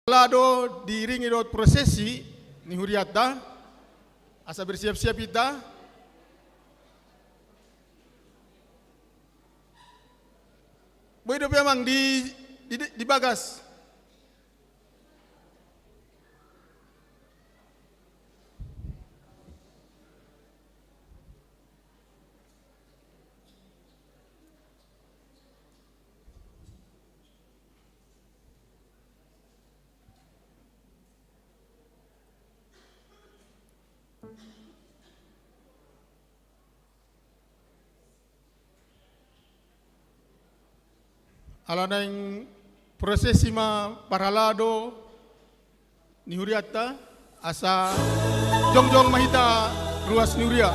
Lado diiringi dengan prosesi ni huriata, asa bersiap-siap kita. Boleh memang di bagas. Alana yang prosesi ma paralado ni huriata asa jongjong mahita ruas ni huria.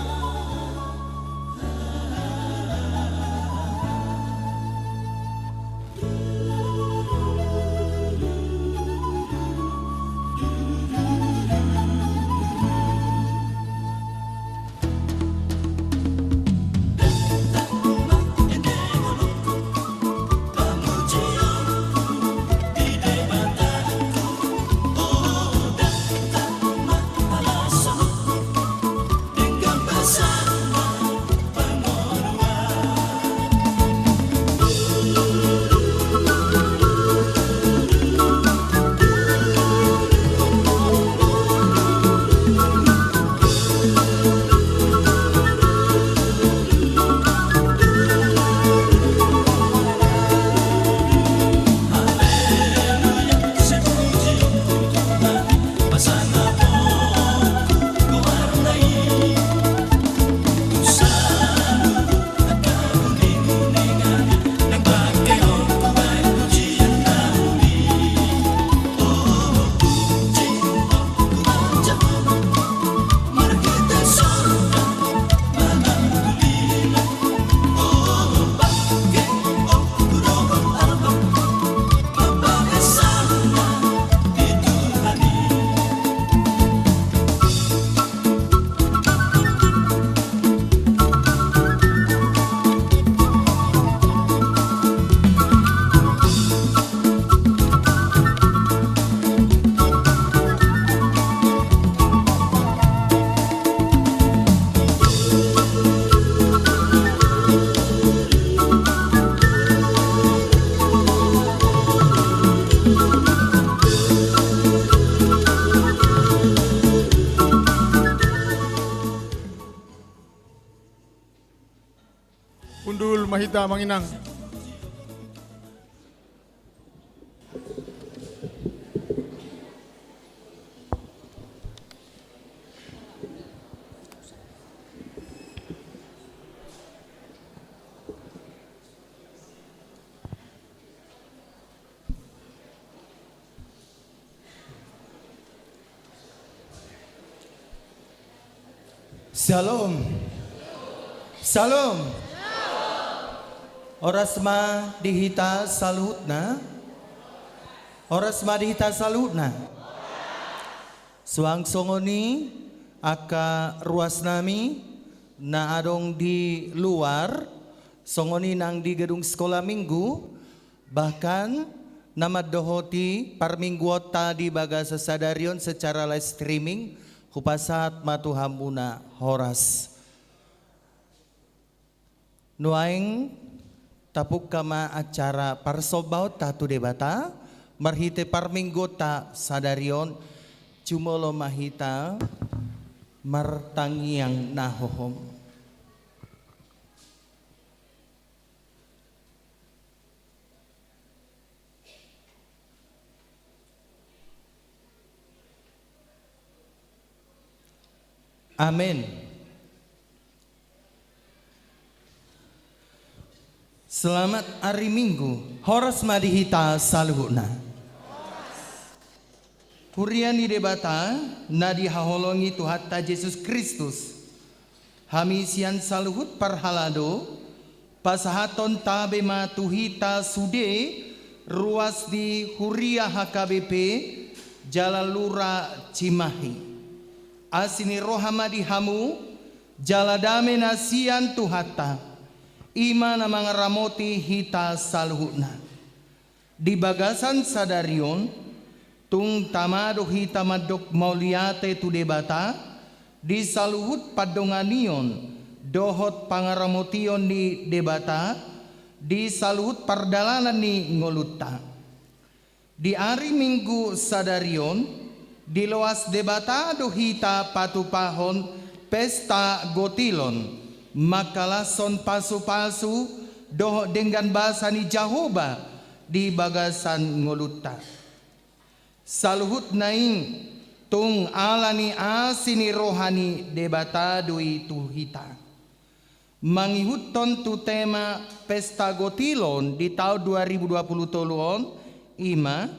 Undul mahita manginang. Shalom. Shalom. Orasma dihita salutna. Orasma dihita salutna. Suang songoni aka ruas nami na adong di luar, songoni nang di gedung sekolah minggu, bahkan nama dohoti parmingguota di bagasa sadarion secara live streaming kupasat matuhamuna horas. Nuaing tapuk kama acara parsobaut tatu debata marhite parminggota sadarion cumolo mahita martangiang nahohom. Amin. Selamat hari Minggu, horas madihita saluhuna. Kuriani debata nadi haholongi Tuhatta Yesus Kristus. Hamisian saluhut parhalado pasahaton tabe matuhita sude ruas di Huria HKBP Jalalura Cimahi. Asini rohamadi hamu jaladame nasian Tuhatta. Ima namang ramoti hita saluhutna. Di bagasan sadarion tung tamado hitamadok mauliate tu debata di saluhut padonganion dohot pangaramotion di debata di saluhut pardalanan ni ngolutta di hari Minggu sadarion di loas debata dohita patupahon pesta gotilon makalason pasu-pasu doh dengan bahasa ni Jehovah di bagasan ngolutta saluhut naing tung alani asini rohani debata doi tuhita mangihuton tu tema pesta gotilon di tahun 2020 ima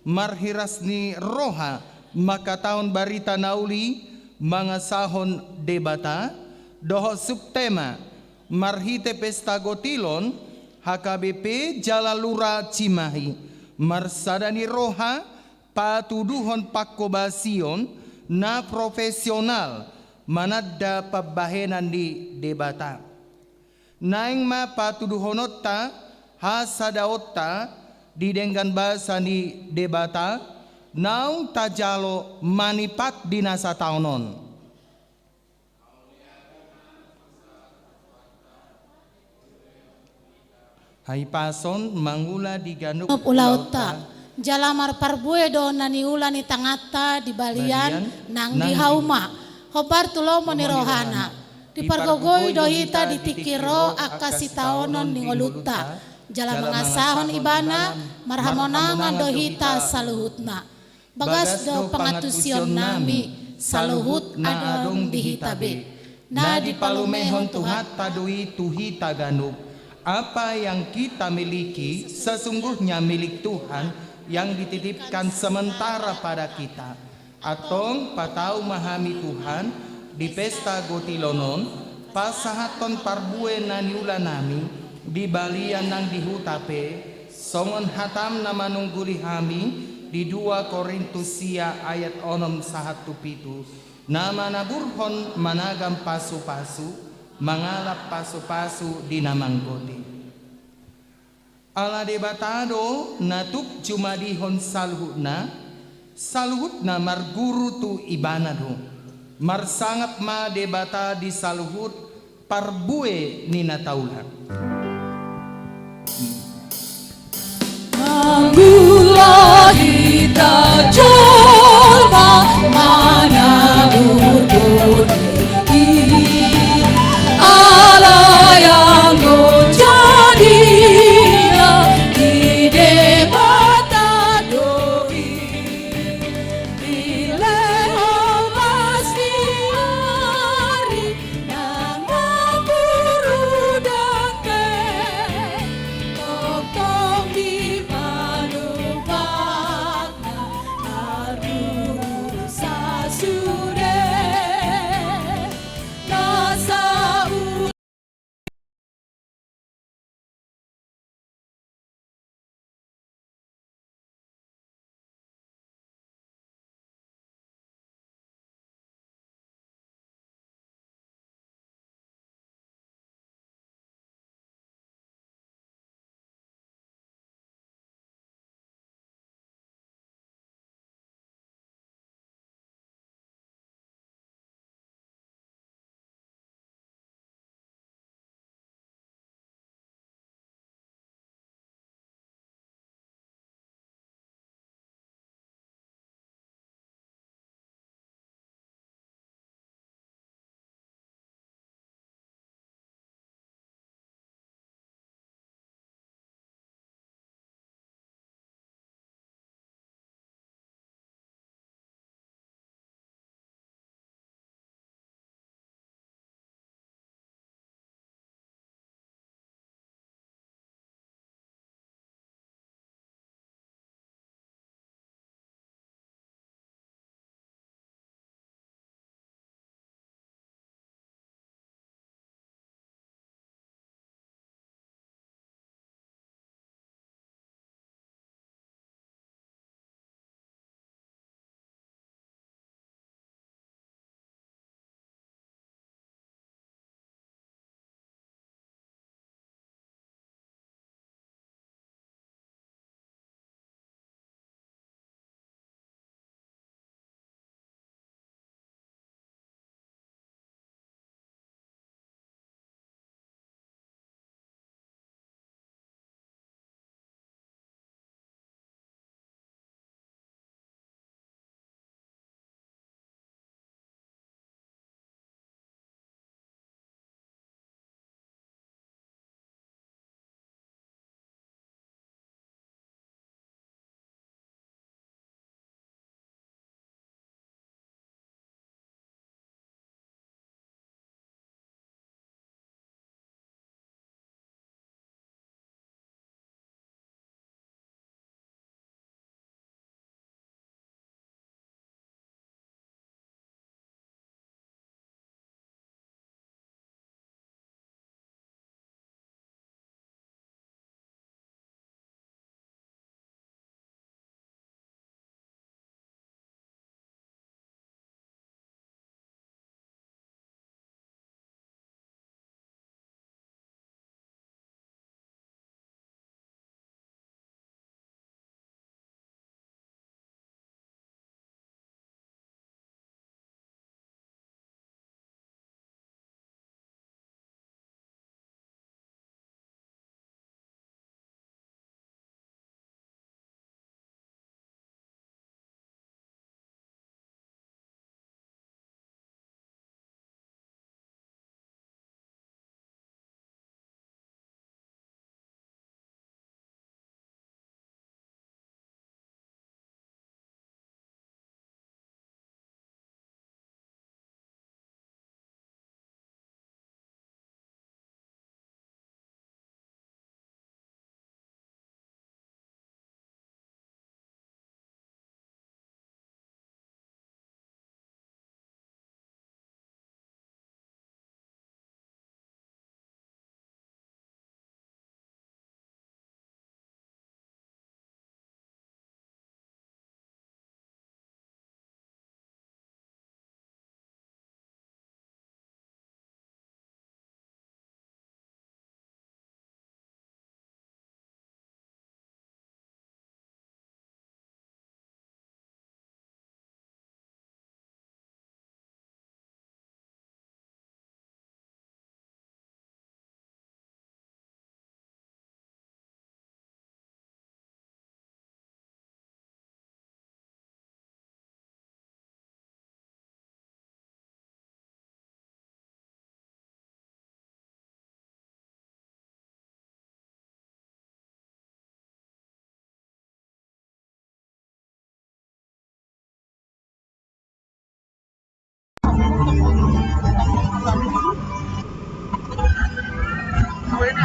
marhiras ni roha maka tahun barita nauli mangasahon debata doho subtema marhite pesta gotilon HKBP Jalalura Cimahi marsadani roha patuduhon pakobasion na profesional manada pabahenan di debata naing ma patuduhonota hasadaota di dengan bahasa di debata naung tajalo manipat dinasa taunon hai pason mangula di ganuk ulauta jalamar parbue do nani ulani tangata di balian nang di hauma hobar tulo moni rohana di pargogoi dohita di tikiro akasi taonon ni ngoluta jala mangasahon ibana marhamonangan dohita saluhutna bagas do pangatusion nami saluhut adong dihitabe na di palumehon tuhat tadui tuhita ganuk apa yang kita miliki sesungguhnya milik Tuhan yang dititipkan sementara pada kita. Atong patau mahami Tuhan di pesta gotilonon pasahaton parbue naniula nami di balian nang dihutape songon hatam na manungguli hami di 2 Korintusia ayat 6 sahat tupitu nama naburhon managam pasu-pasu mangalap pasu-pasu di namanggoti ala debatado natuk jumadihon saluhutna marguru tu ibanado marsangap ma debata di saluhut parbue nina taula Manggula hita jolma mana burbudi ala yang jadilah di debata doi bila pasti hari nang buru dake tong di manupakna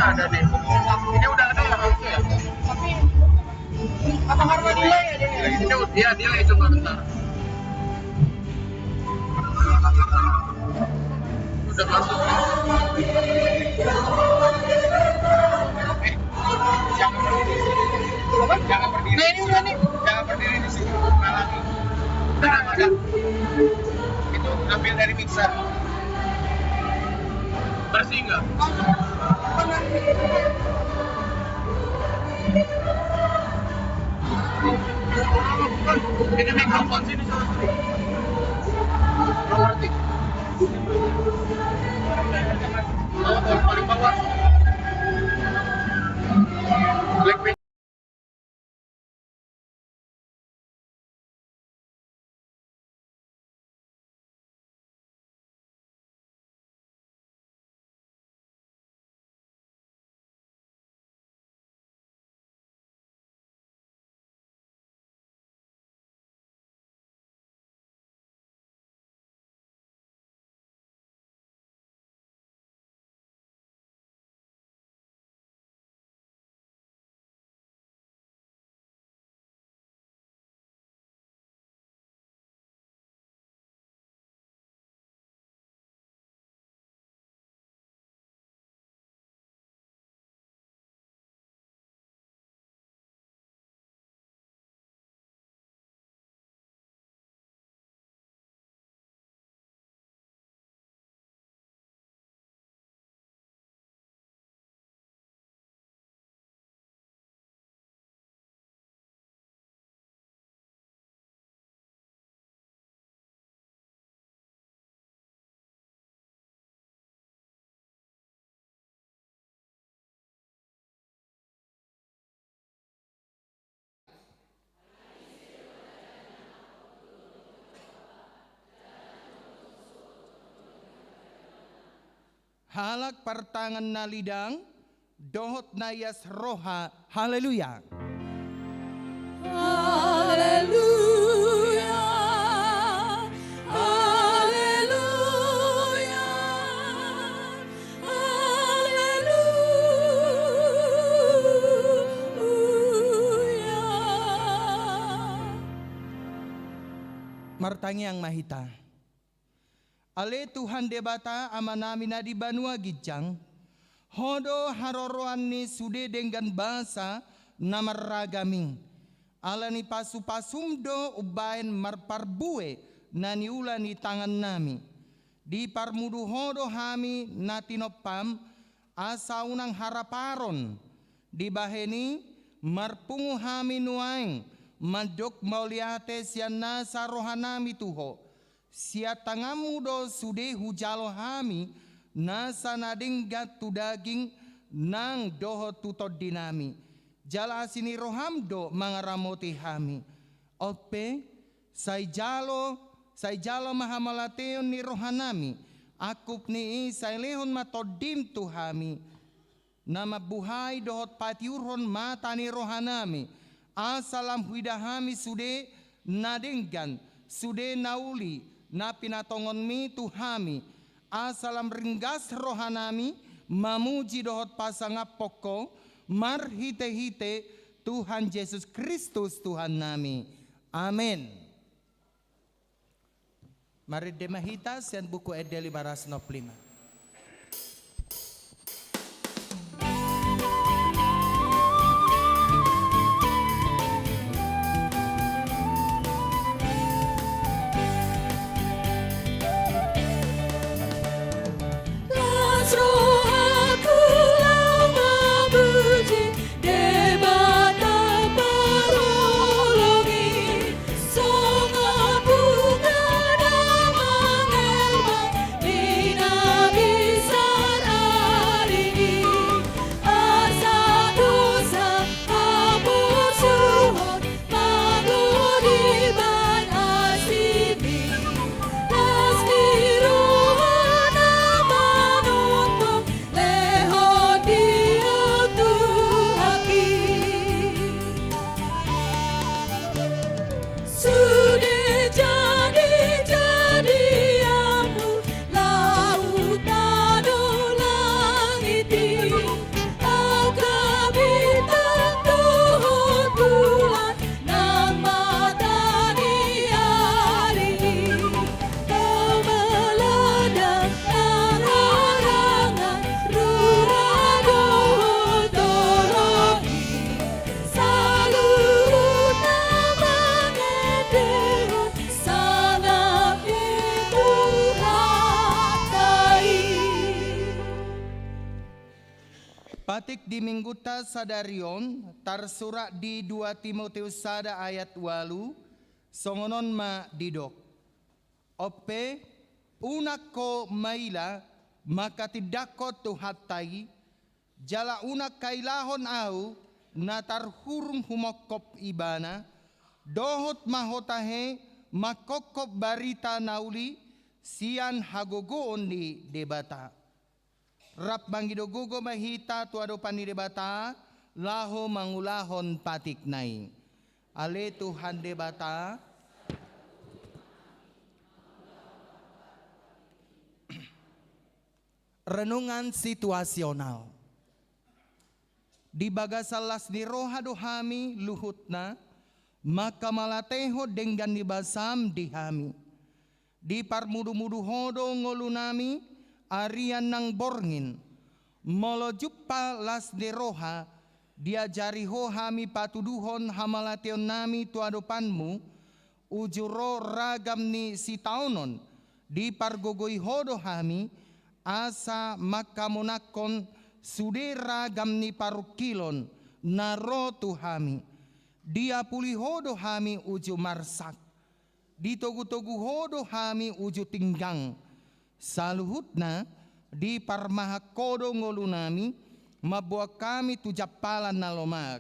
nggak ada deh. Ini udah ada ya harusnya ya. Tapi apa harga delay ya dia? Ini dia delay coba bentar. Udah masuk. Jangan berdiri. Apa? Jangan berdiri. Nah ini udah nih. Jangan berdiri di sini. Halangi. Ada. Itu ambil dari mixer. Bersih nggak? Ini mikrofon sini salah satu. Ngerti? Paling bawah. Blackpink. Halak pertangan na lidang, dohot na yas roha, haleluya. Haleluya, haleluya, haleluya. Martangi ang mahita. Ale Tuhan debata amanami na di banua gijang, hodo haroroan ni sude dengan bahasa na maragaming. Ala ni pasu-pasumdo ubain marparbue na niula ni tangan nami. Di parmudu hodo hami na tinopam asa unang haraparon. Di baheni marpungu hami nuaing mandok mauliate siya nasa rohanami tuho. Sia tangamudo sude hujalo hami nasa nadinggat tu daging nang doho tutod dinami. Jala sini rohamdo mangaramoti hami. Ope say jalo mahamalateon ni rohanami. Akup ni say lehon matodim tu hami. Nama buhay dohot patiurhon mata ni rohanami. Asalam huidahami sude nadinggan sude nauli. Na pinatongon mi tuhami asalam ringgas rohanami mamuji dohot pasangapoko marhite-hite Tuhan Yesus Kristus Tuhan nami. Amin. Mari demahita sen buku Ede 505. Songa bunga damang elma Patik di mingguta sadarion tarsurat di 2 Timotius sada ayat 8 songonon ma didok. Ope unak ko maila maka tidak ko tuhatai jala unak kailahon au na tarhurum humokop ibana dohot mahotahe makokop barita nauli sian hagogoon di debata. Rap bangidogogo mahita tuado panidebata laho mangulahon patik nai. Ale Tuhan debata. Renungan situasional. Di bagasalas ni roha dohami luhutna maka malateho dengan dibasam dihami. Di parmudu-mudu hodo ngolunami arian nang borngin molo juppa las de roha diajari ho hami patuduhon hamalation nami tuadopanmu ujuro ragam ni sitaunon di pargogoi hodo hami asa makamonakon sude ragam ni parukilon naro tu hami dia puli hodo hami uju marsak di togu-togu hodo hami uju tinggang saluhutna di parmahakodo ngolunami mabuak kami tujapalan na lomak.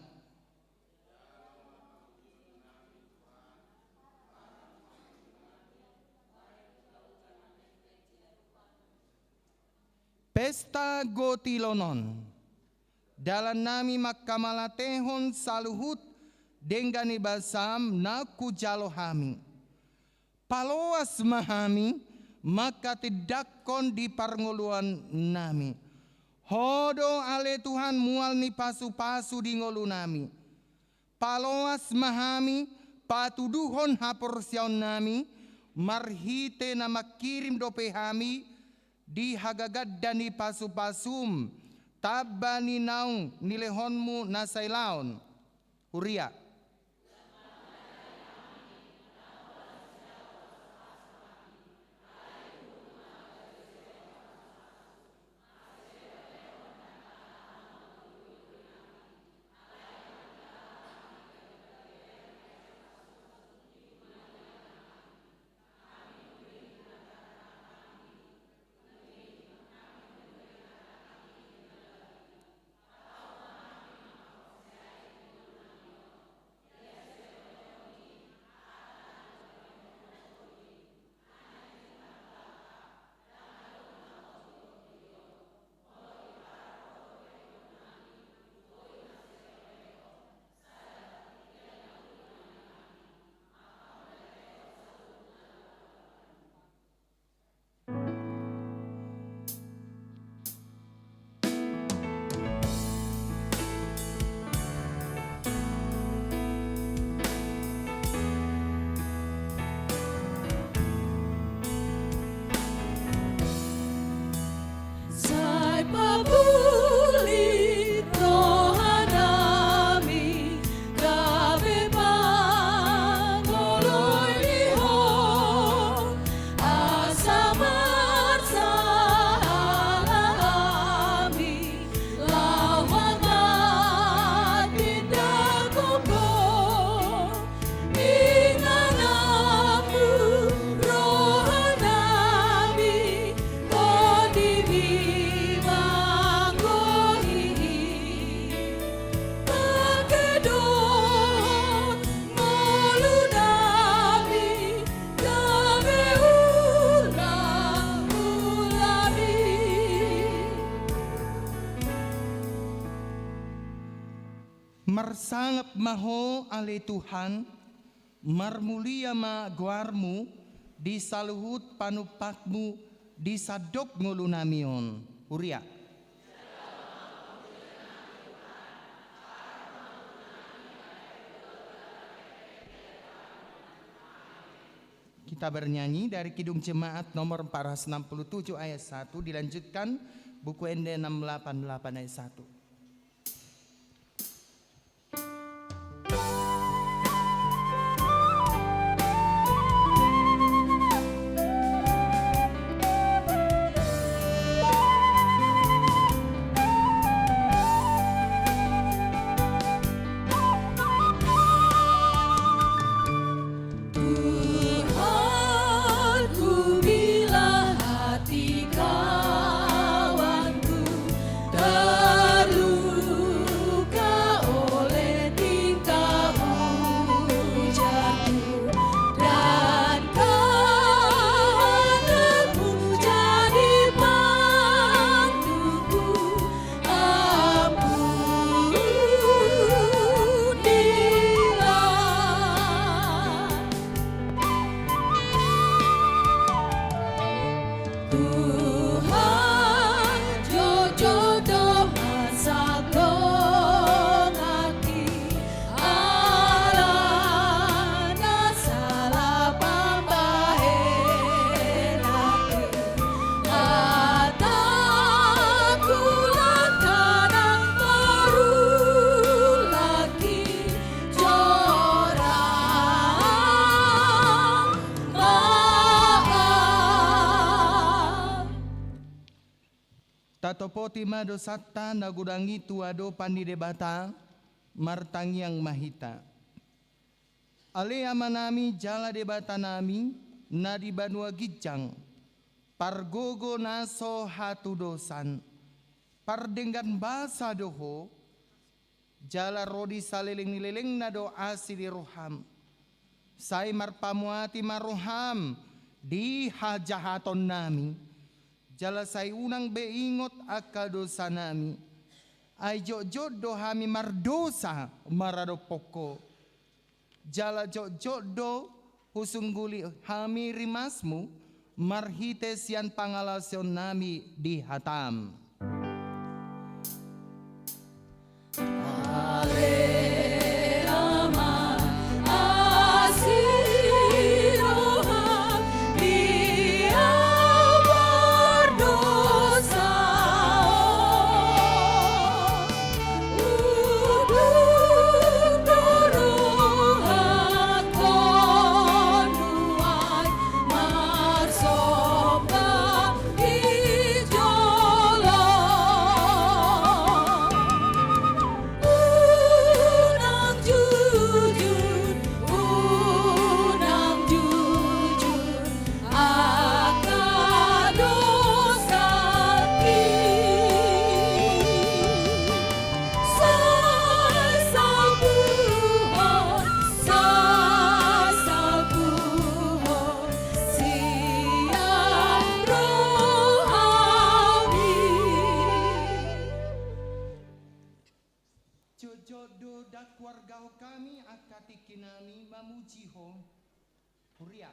Pesta gotilonon dalan nami makamalatehon saluhut dengan ibasam na kujalo hami paloas mahami maka tidak kon di parngoluan nami. Hodo ale Tuhan mual ni pasu-pasu di ngolu nami. Paloas mahami patuduhon haporsion nami. Marhite na makirim dope hami di hagagad dani pasu-pasum. Tabani naung nilehonmu nasailaon. Huria. Marsangap maho ale Tuhan, marmulia ma guarmu, di saluhut panupakmu, di sadok ngulunamion. Huria. Kita bernyanyi dari Kidung Jemaat nomor 467 ayat 1, dilanjutkan buku ND 688 ayat 1. Tuhan jojodo masago ngaki alana salah pambahenake hataku lakana baru lagi jorang maaf. Tatopoti mado satta nagudangi tuado pandidebata martangiang mahita. Ale amanami jala debata nami nadi banua gijang. Pargogo naso hatu dosan. Pardenggan basa doho. Jala rodi saliling nileleng nado asiri roham. Sai marpamuati maroham di hajahaton nami. Jala say unang beingot akadosa nami. Ay jojodo hami mardosa marado poko. Jala jojodo husungguli hami rimasmu marhites yan pangalasyon nami di hatam. Jojodo dak warga kami akatiki nami mamujiho huria.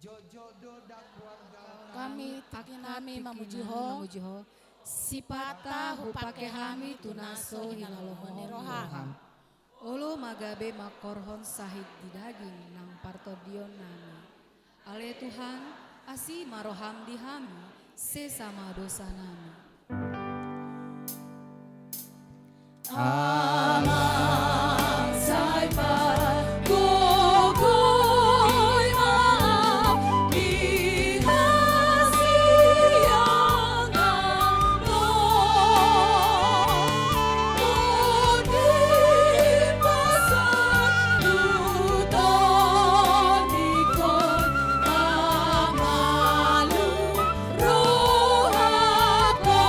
Jojodo dak warga Kami tikinami mamujiho sipata hupake hami tunaso hinalomo roham. Ulu magabe makorhon sahid di daging nang partodion nami. Ale Tuhan asi maroham di hami sesama dosa nami. Amang say pagkukoy maaf di kasiyang ano di pasang luton ikon amalu rohako.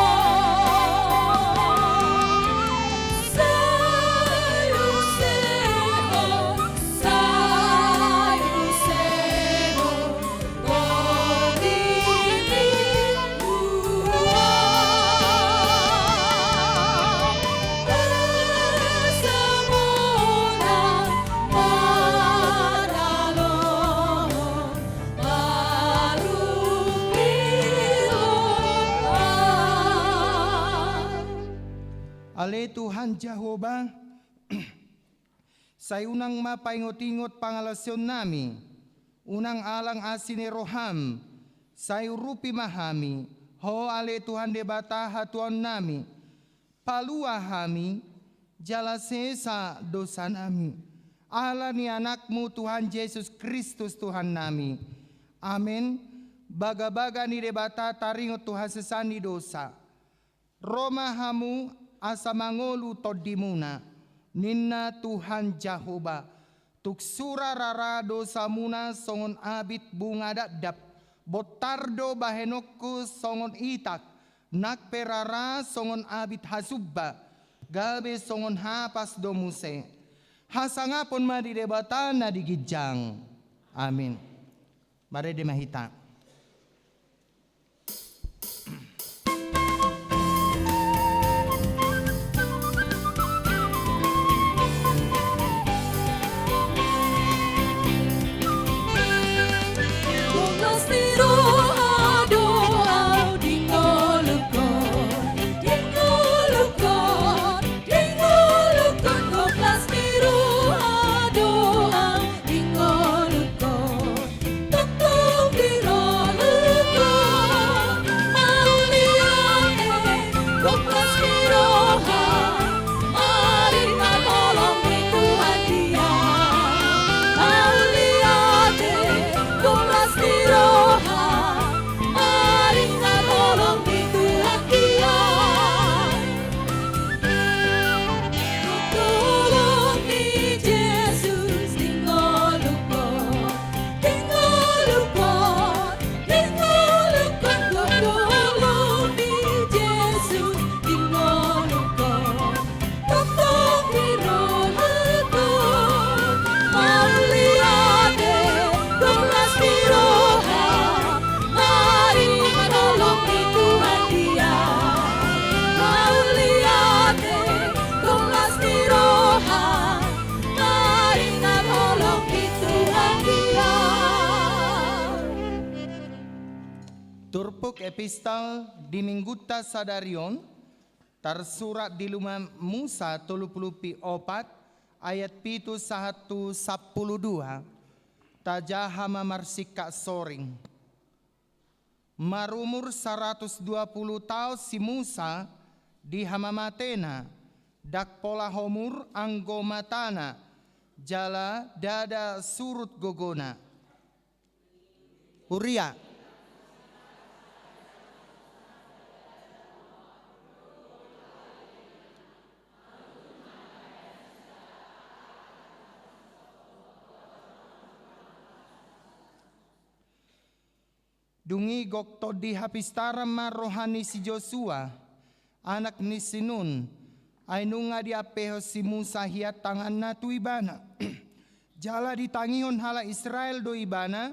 Ale Tuhan Jehovah, say unang mapaingot-ingot pangalasyon nami, unang alang asini roham, say rupi mahami, ho ale Tuhan debata hatuan nami, palua hami, jala sesa dosa nami, ala ni anakmu Tuhan Yesus Kristus Tuhan nami, amin. Baga-baga ni debata taringot Tuhan sesani dosa, Roma hamu asa mangolu todimuna ninna Tuhan Jehovah tuksura rara dosa muna songon abit bunga dadap botardo bahenokku songon itak nak perara songon abit hasubba gabe songon hapas domuse hasangapon madi debata na digijang amin. Mari dimahita. Aduh Turpuk epistal di Mingguta Sadarion tersurat di Luma Musa 34 ayat 1:12 tajahama marsika soring. Marumur 120 tahun si Musa di hamamatena dak pola homur anggo matana jala dada surut gogona. Uria dungi gokto di hapistara rohani si Joshua anak ni Sinun ay nunga di apeho si Musa hiat tangan na tu ibana jala di tangihon hala Israel do ibana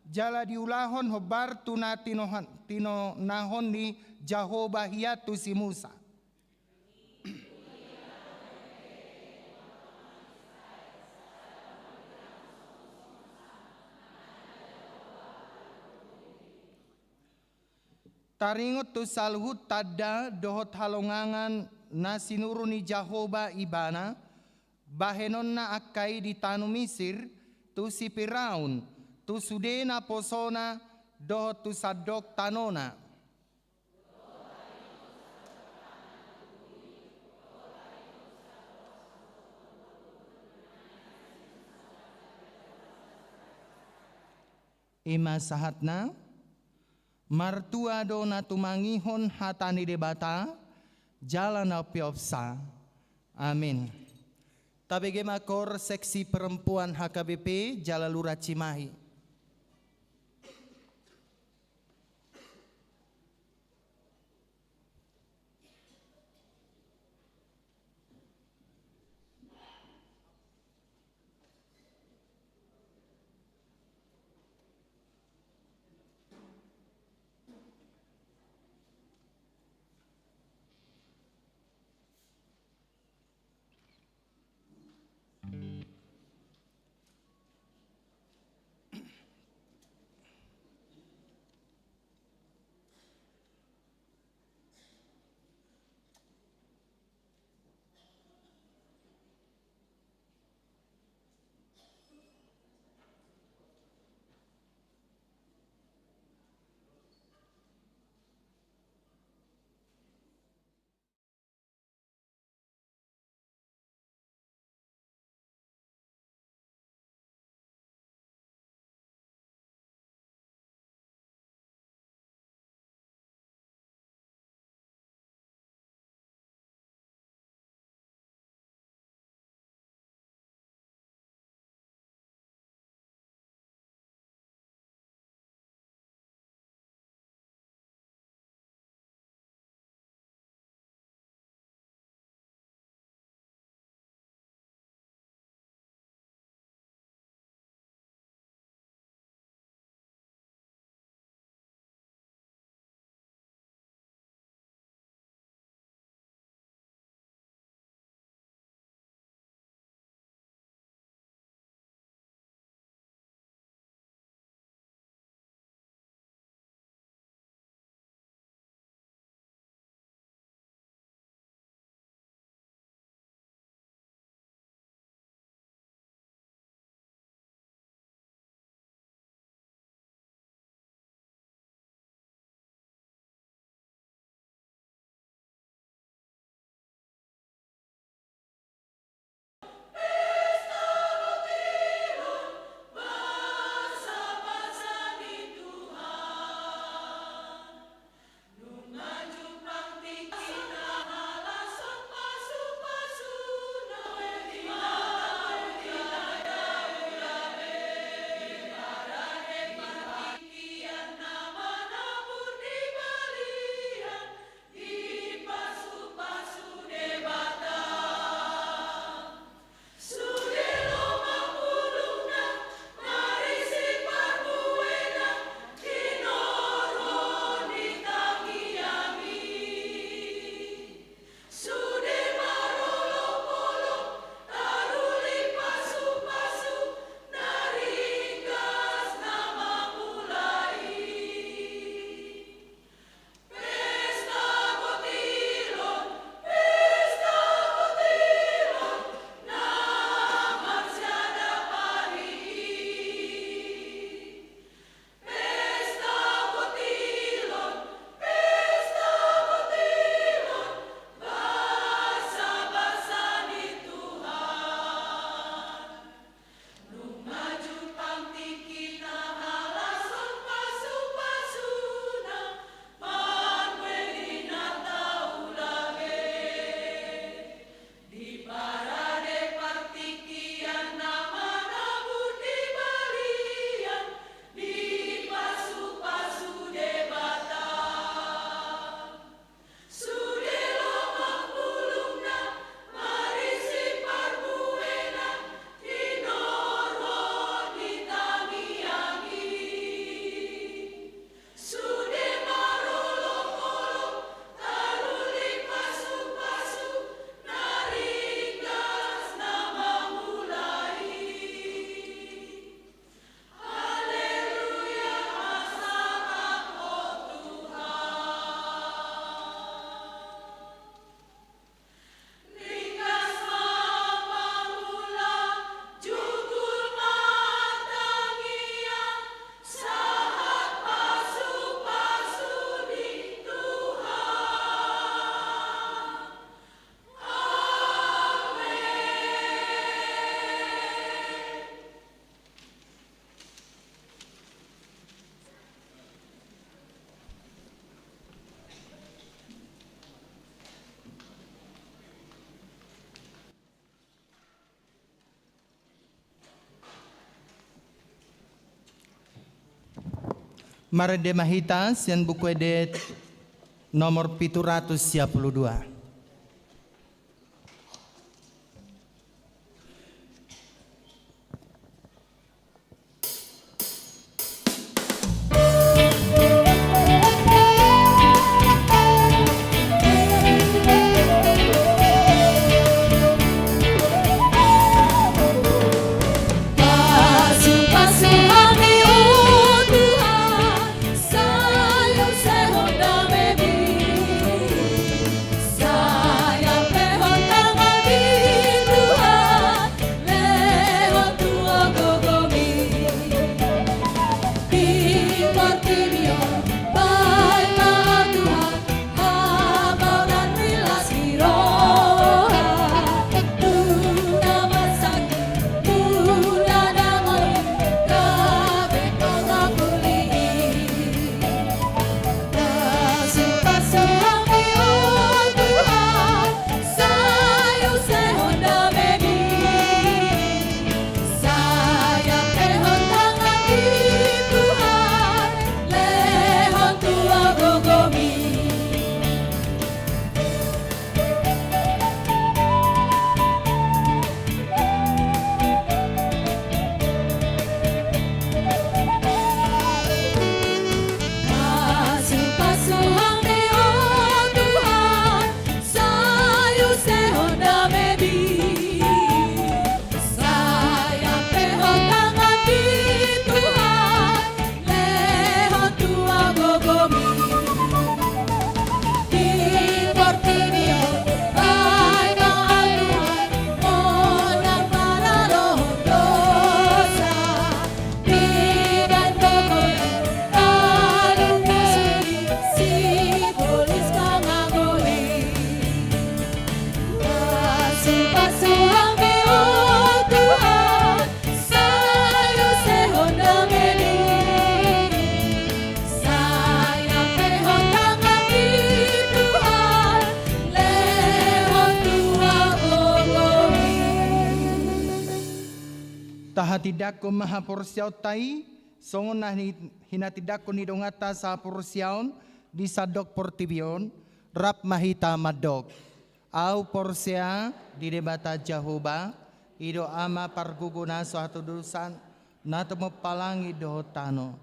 jala di ulahon hobar tu na tino nahon ni Jehovah hiat tu si Musa. Taringot tu salhut tada dohot halongangan na sinuru ni Jehovah ibana bahenon na akai di tanu Misir tu si Firaun tu sudena posona dohot tu sadok tanona. Ima sahatna martua do na tumangihon hatani debata jalan apiopsa. Amin. Tabege makor seksi perempuan HKBP Jalalura Cimahi. Marede Mahita sian buku edet nomor 732. Tahatidaku maha porsiaw tai, songon na hinatidaku ni dongata sa porsiaon di sadok portibion, rap mahita madok. Au porsia di debata Jehovah, ido ama parguguna suatu dusan, nato mepalangi dohotano.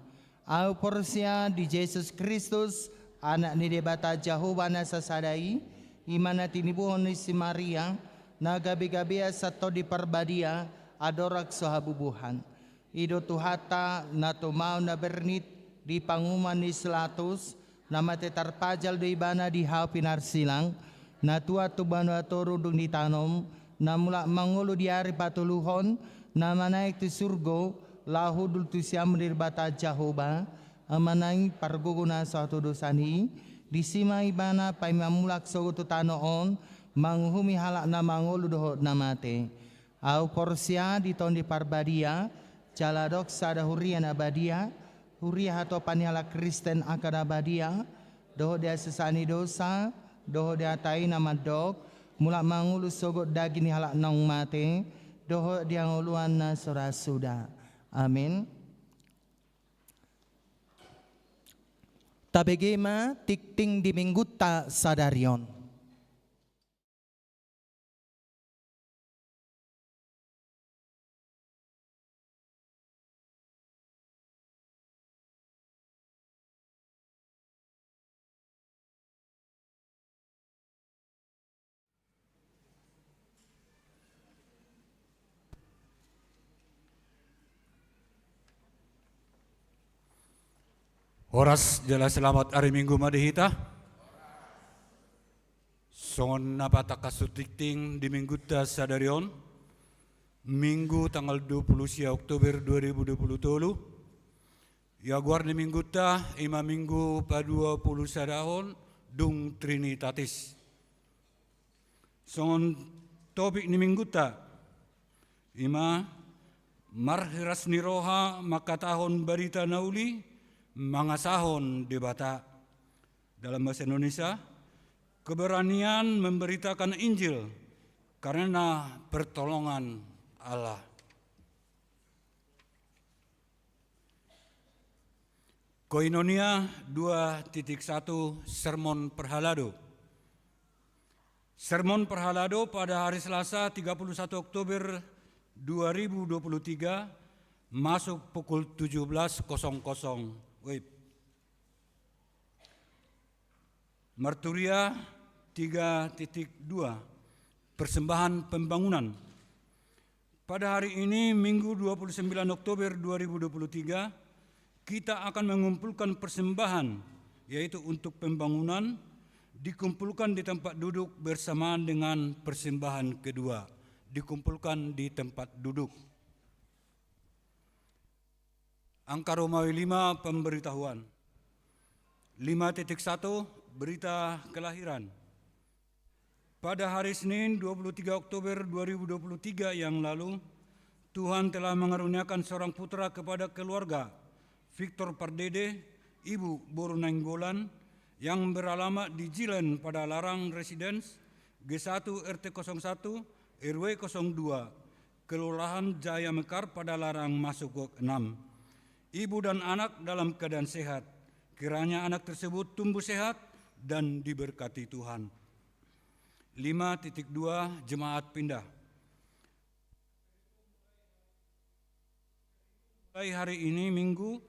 Au porsia di Yesus Kristus, anak ni debata Jehovah na sasadai, imana tinibuhon ni si Maria, na gabi-gabia sato di parbadia, adorak sahabubuhan. Ido tuhata na tumao na bernit di panguman ni selatus na matetarpajal do ibana di hao pinarsilang na tua tubano atoro dung ditanom na mula mangulo di ari patuluhon na manaik ti surgo lahudul tu siam dirbata Jehovah amanang parguguna sa dosani di sima ibana pay mamulak sa ututanoon manghumi halak na mangulo dohot na mate. Au porsia di ton di parbadia, jaladok sada hurian abadia, huria hato panihala Kristen akan abadia, doho dia sesani dosa, doho dia tai nama dok, mulak mangulus sogot daging halak nong mate, doho dia nguluan na sorasuda. Amin. Tabegema tikting di mingguta sadarion. Horas jala selamat hari Minggu madihita. Songon napata kasutikting di Minggu ta sadarion. Minggu tanggal 20 Oktober 2020. Ya guar di Minggu ta ima Minggu pa 20 sadahon dung Trinitatis. Songon topik ni Minggu ta ima marhiras niroha makatahon barita nauli mangasahon debata dalam bahasa Indonesia, keberanian memberitakan Injil karena pertolongan Allah. Koinonia 2.1 Sermon Perhalado. Sermon Perhalado pada hari Selasa 31 Oktober 2023 masuk pukul 17.00 WIB. Marturia 3.2 Persembahan Pembangunan. Pada hari ini Minggu 29 Oktober 2023 kita akan mengumpulkan persembahan yaitu untuk pembangunan dikumpulkan di tempat duduk bersamaan dengan persembahan kedua, dikumpulkan di tempat duduk. Angka Romawi 5 pemberitahuan. 5.1 berita kelahiran. Pada hari Senin 23 Oktober 2023 yang lalu, Tuhan telah mengaruniakan seorang putra kepada keluarga Victor Pardede, Ibu Boru Nainggolan, yang beralamat di Jilen pada Larang Residence, G1 RT 01 RW 02, Kelurahan Jaya Mekar pada Larang Masuk 6. Ibu dan anak dalam keadaan sehat. Kiranya anak tersebut tumbuh sehat dan diberkati Tuhan. 5.2 Jemaat pindah. Mulai hari ini Minggu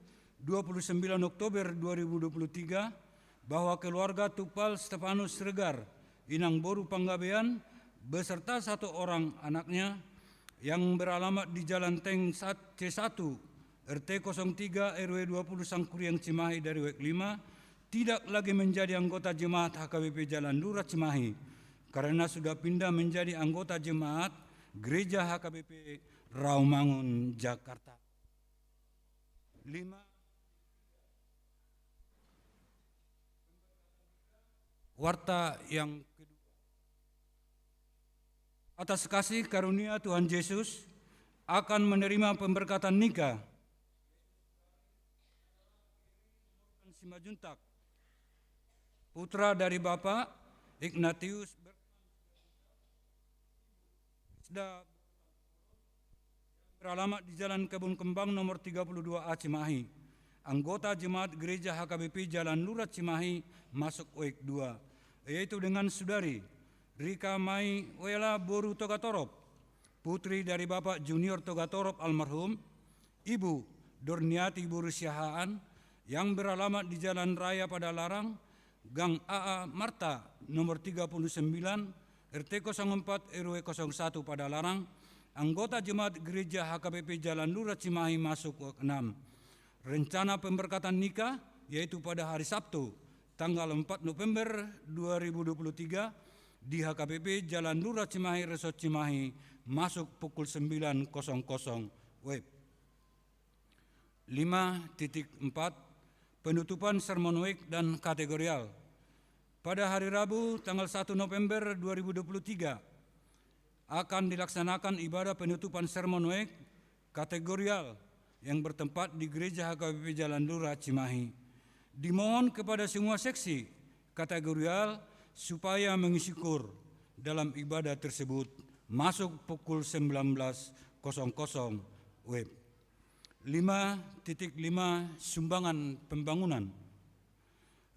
29 Oktober 2023 bahwa keluarga Tupal Stefanus Regar Inang Boru Panggabean beserta satu orang anaknya yang beralamat di Jalan Teng C1 RT 03 RW 20 Sangkuriang Cimahi dari WEK 5 tidak lagi menjadi anggota jemaat HKBP Jalan Lurah Cimahi karena sudah pindah menjadi anggota jemaat Gereja HKBP Rawamangun, Jakarta. 5. Warta yang kedua. Atas kasih karunia Tuhan Yesus akan menerima pemberkatan nikah Simajuntak, putra dari Bapak Ignatius beralamat di Jalan Kebun Kembang nomor 32A Cimahi, anggota jemaat Gereja HKBP Jalan Lurah Cimahi masuk WEK 2, yaitu dengan saudari Rika Mai Wela Boru Togatorop, putri dari Bapak Junior Togatorop almarhum, Ibu Dorniati Boru Syahaan yang beralamat di Jalan Raya pada Larang, Gang AA Marta nomor 39 RT 04 RW 01 pada Larang, anggota jemaat Gereja HKBP Jalan Lurah Cimahi masuk WEK 6. Rencana pemberkatan nikah yaitu pada hari Sabtu tanggal 4 November 2023 di HKBP Jalan Lurah Cimahi Resort Cimahi masuk pukul 9.00 WIB. 5.4 Penutupan sermon WEK dan kategorial. Pada hari Rabu tanggal 1 November 2023 akan dilaksanakan ibadah penutupan sermon WEK kategorial yang bertempat di Gereja HKBP Jalan Lurah Cimahi. Dimohon kepada semua seksi kategorial supaya mengisi kur dalam ibadah tersebut masuk pukul 19.00 WIB. 5.5 Sumbangan pembangunan.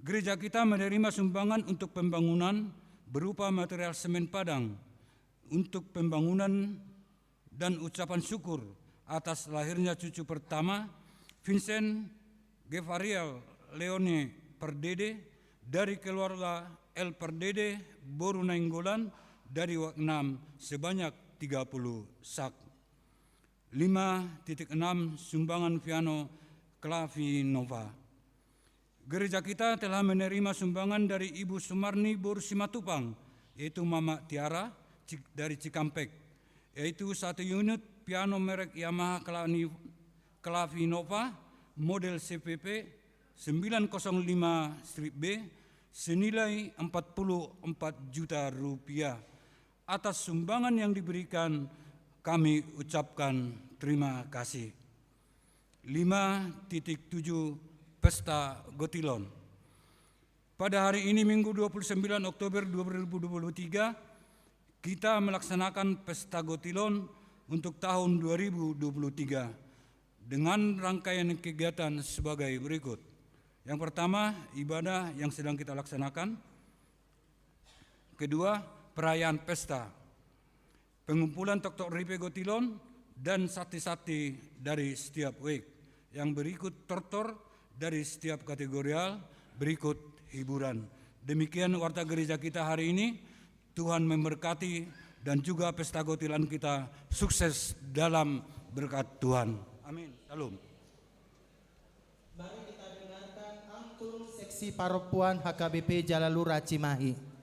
Gereja kita menerima sumbangan untuk pembangunan berupa material semen padang untuk pembangunan dan ucapan syukur atas lahirnya cucu pertama Vincent Gevariel Leone Pardede dari keluarga El Pardede Boru Nainggolan dari WEK 6 sebanyak 30 sak. 5.6 Sumbangan piano Clavinova. Gereja kita telah menerima sumbangan dari Ibu Sumarni Boru Simatupang, yaitu Mama Tiara dari Cikampek, yaitu 1 unit piano merek Yamaha Clavinova model CPP 905-B senilai 44 juta rupiah. Atas sumbangan yang diberikan kami ucapkan terima kasih. 5.7 Pesta Gotilon. Pada hari ini Minggu 29 Oktober 2023 kita melaksanakan Pesta Gotilon untuk tahun 2023 dengan rangkaian kegiatan sebagai berikut. Yang pertama, ibadah yang sedang kita laksanakan. Kedua, perayaan pesta. Pengumpulan tok-tok ripe gotilon dan sati-sati dari setiap week. Yang berikut tortor dari setiap kategorial, berikut hiburan. Demikian warta gereja kita hari ini. Tuhan memberkati dan juga pesta gotilan kita sukses dalam berkat Tuhan. Amin. Shalom. Mari kita dengarkan angklung seksi Paropuan HKBP Jalalura Cimahi.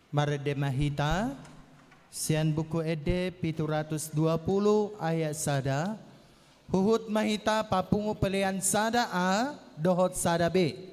Marede Mahita, sian buku ede 720 ayat sada, huhut Mahita papungu pelian sada A, dohot sada B.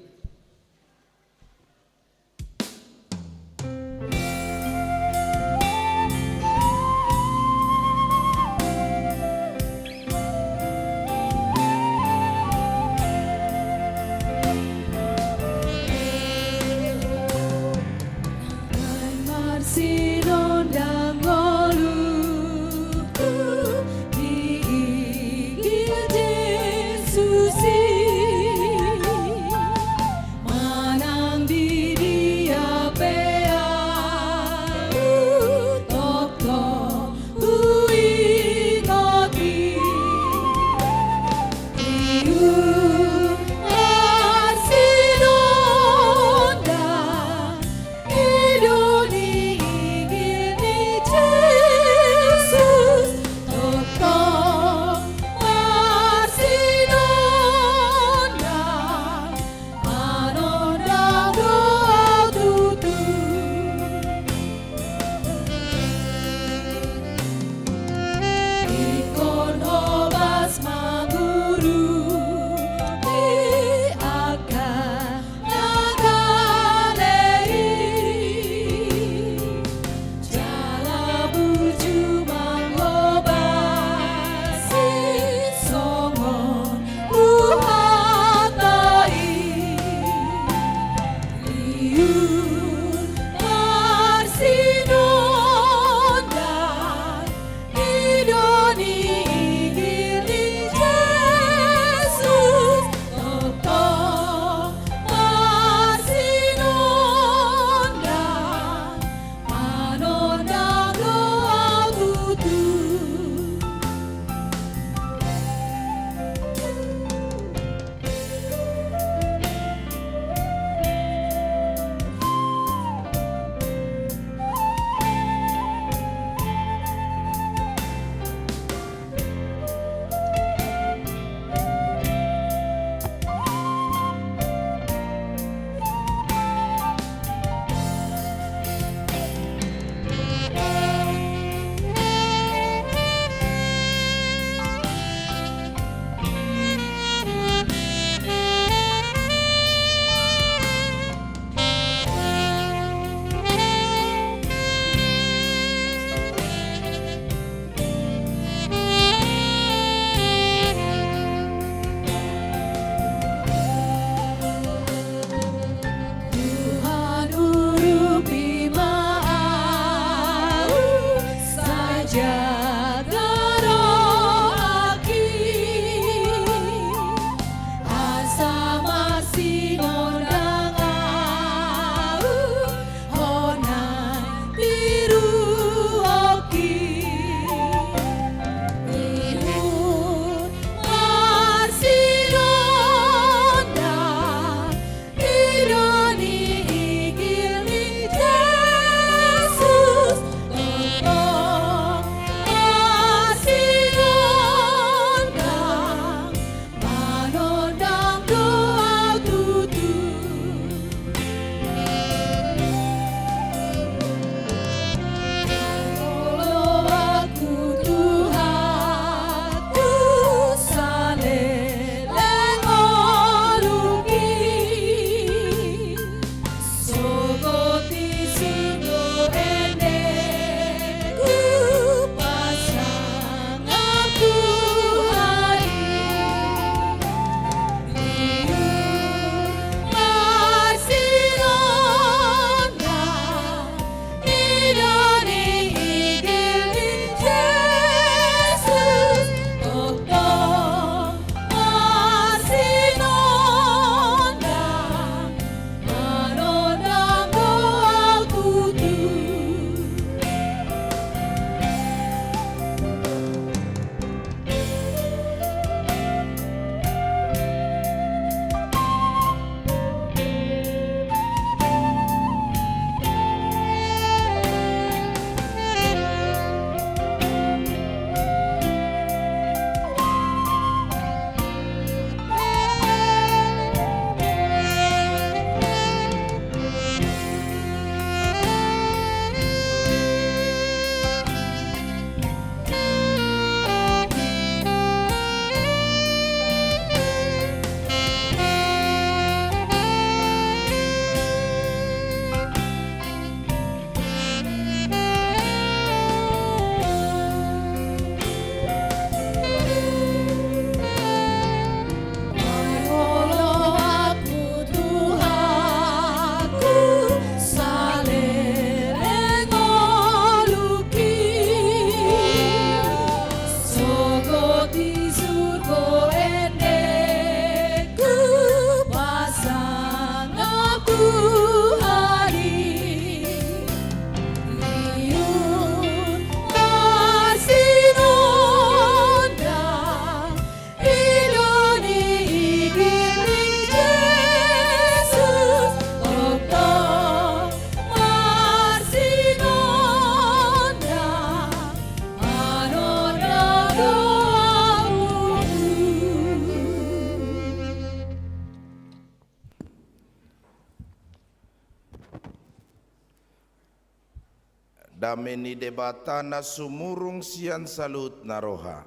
dameni debatana sumurung sian salut naroha.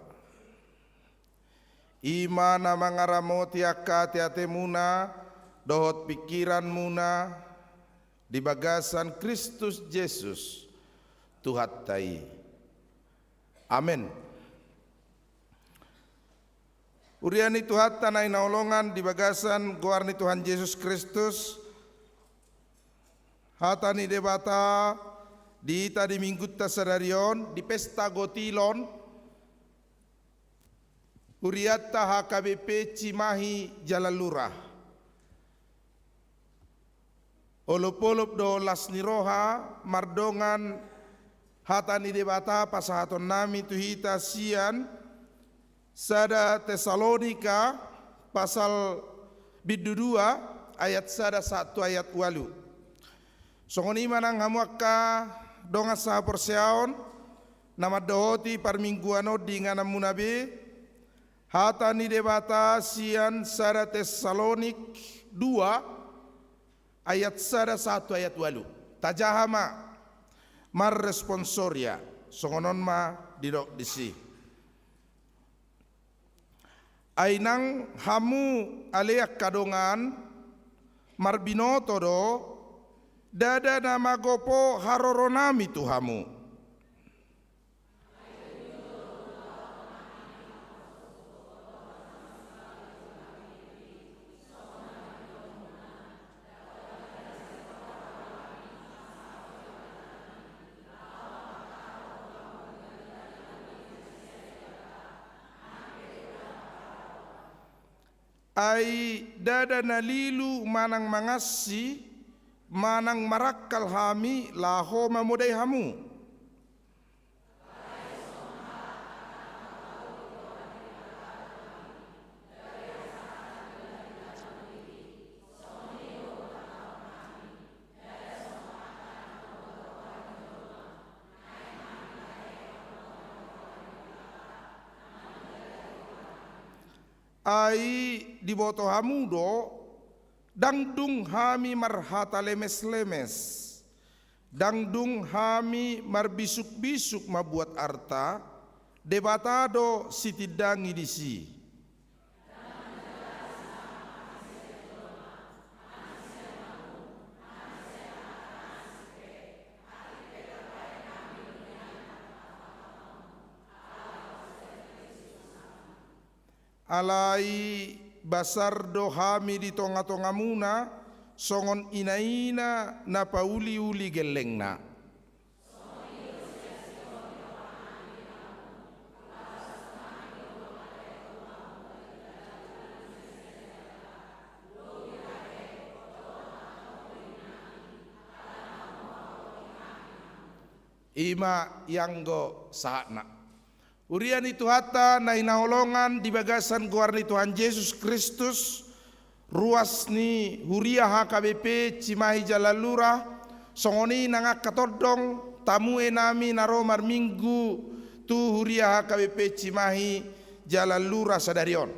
Imana mangaramoti akati atemuna dohot pikiran muna di bagasan Kristus Yesus Tuhan tai. Amin. Uriani Tuhan tanai naolongan di bagasan guarni Tuhan Yesus Kristus hatani debata di tadi minggu tasadarion di pesta gotilon Uriata HKBP Cimahi Jalan Lurah Olop-olop do lasniroha mardongan hatani debata pasahaton nami tuhita sian sada Tesalonika pasal bidu 2 ayat sada 1 ayat 8. Songoni manang hamuaka donga saha porseaon nama dohoti parmingguano di ngana munabe hatani debata sian sada Tesalonik 2 ayat sada 1 ayat 8. Tajahama mar responsoria songonon ma didok disi. Ainang hamu aleak kadongan marbinoto do dada nama gopo haroronami tu hamu. Ai dada nalilu manang mangasi manang marakal hami laho mamudai hamu. Ai di boto hamudo dangdung hami marhata lemes-lemes dangdung hami marbisuk-bisuk mabuat arta debatado sitidangi disi. Alai basar do hami di tonga-tonga muna songon ina-ina na pauli-uli gelengna. Ima yanggo sahana. Urian itu hata na inaholongan di bagasan guarni Tuhan Yesus Kristus ruas ni huria HKBP Cimahi Jalan Lurah songoni nangak katodong tamue nami naromar minggu tu huria HKBP Cimahi Jalan Lurah sadarion.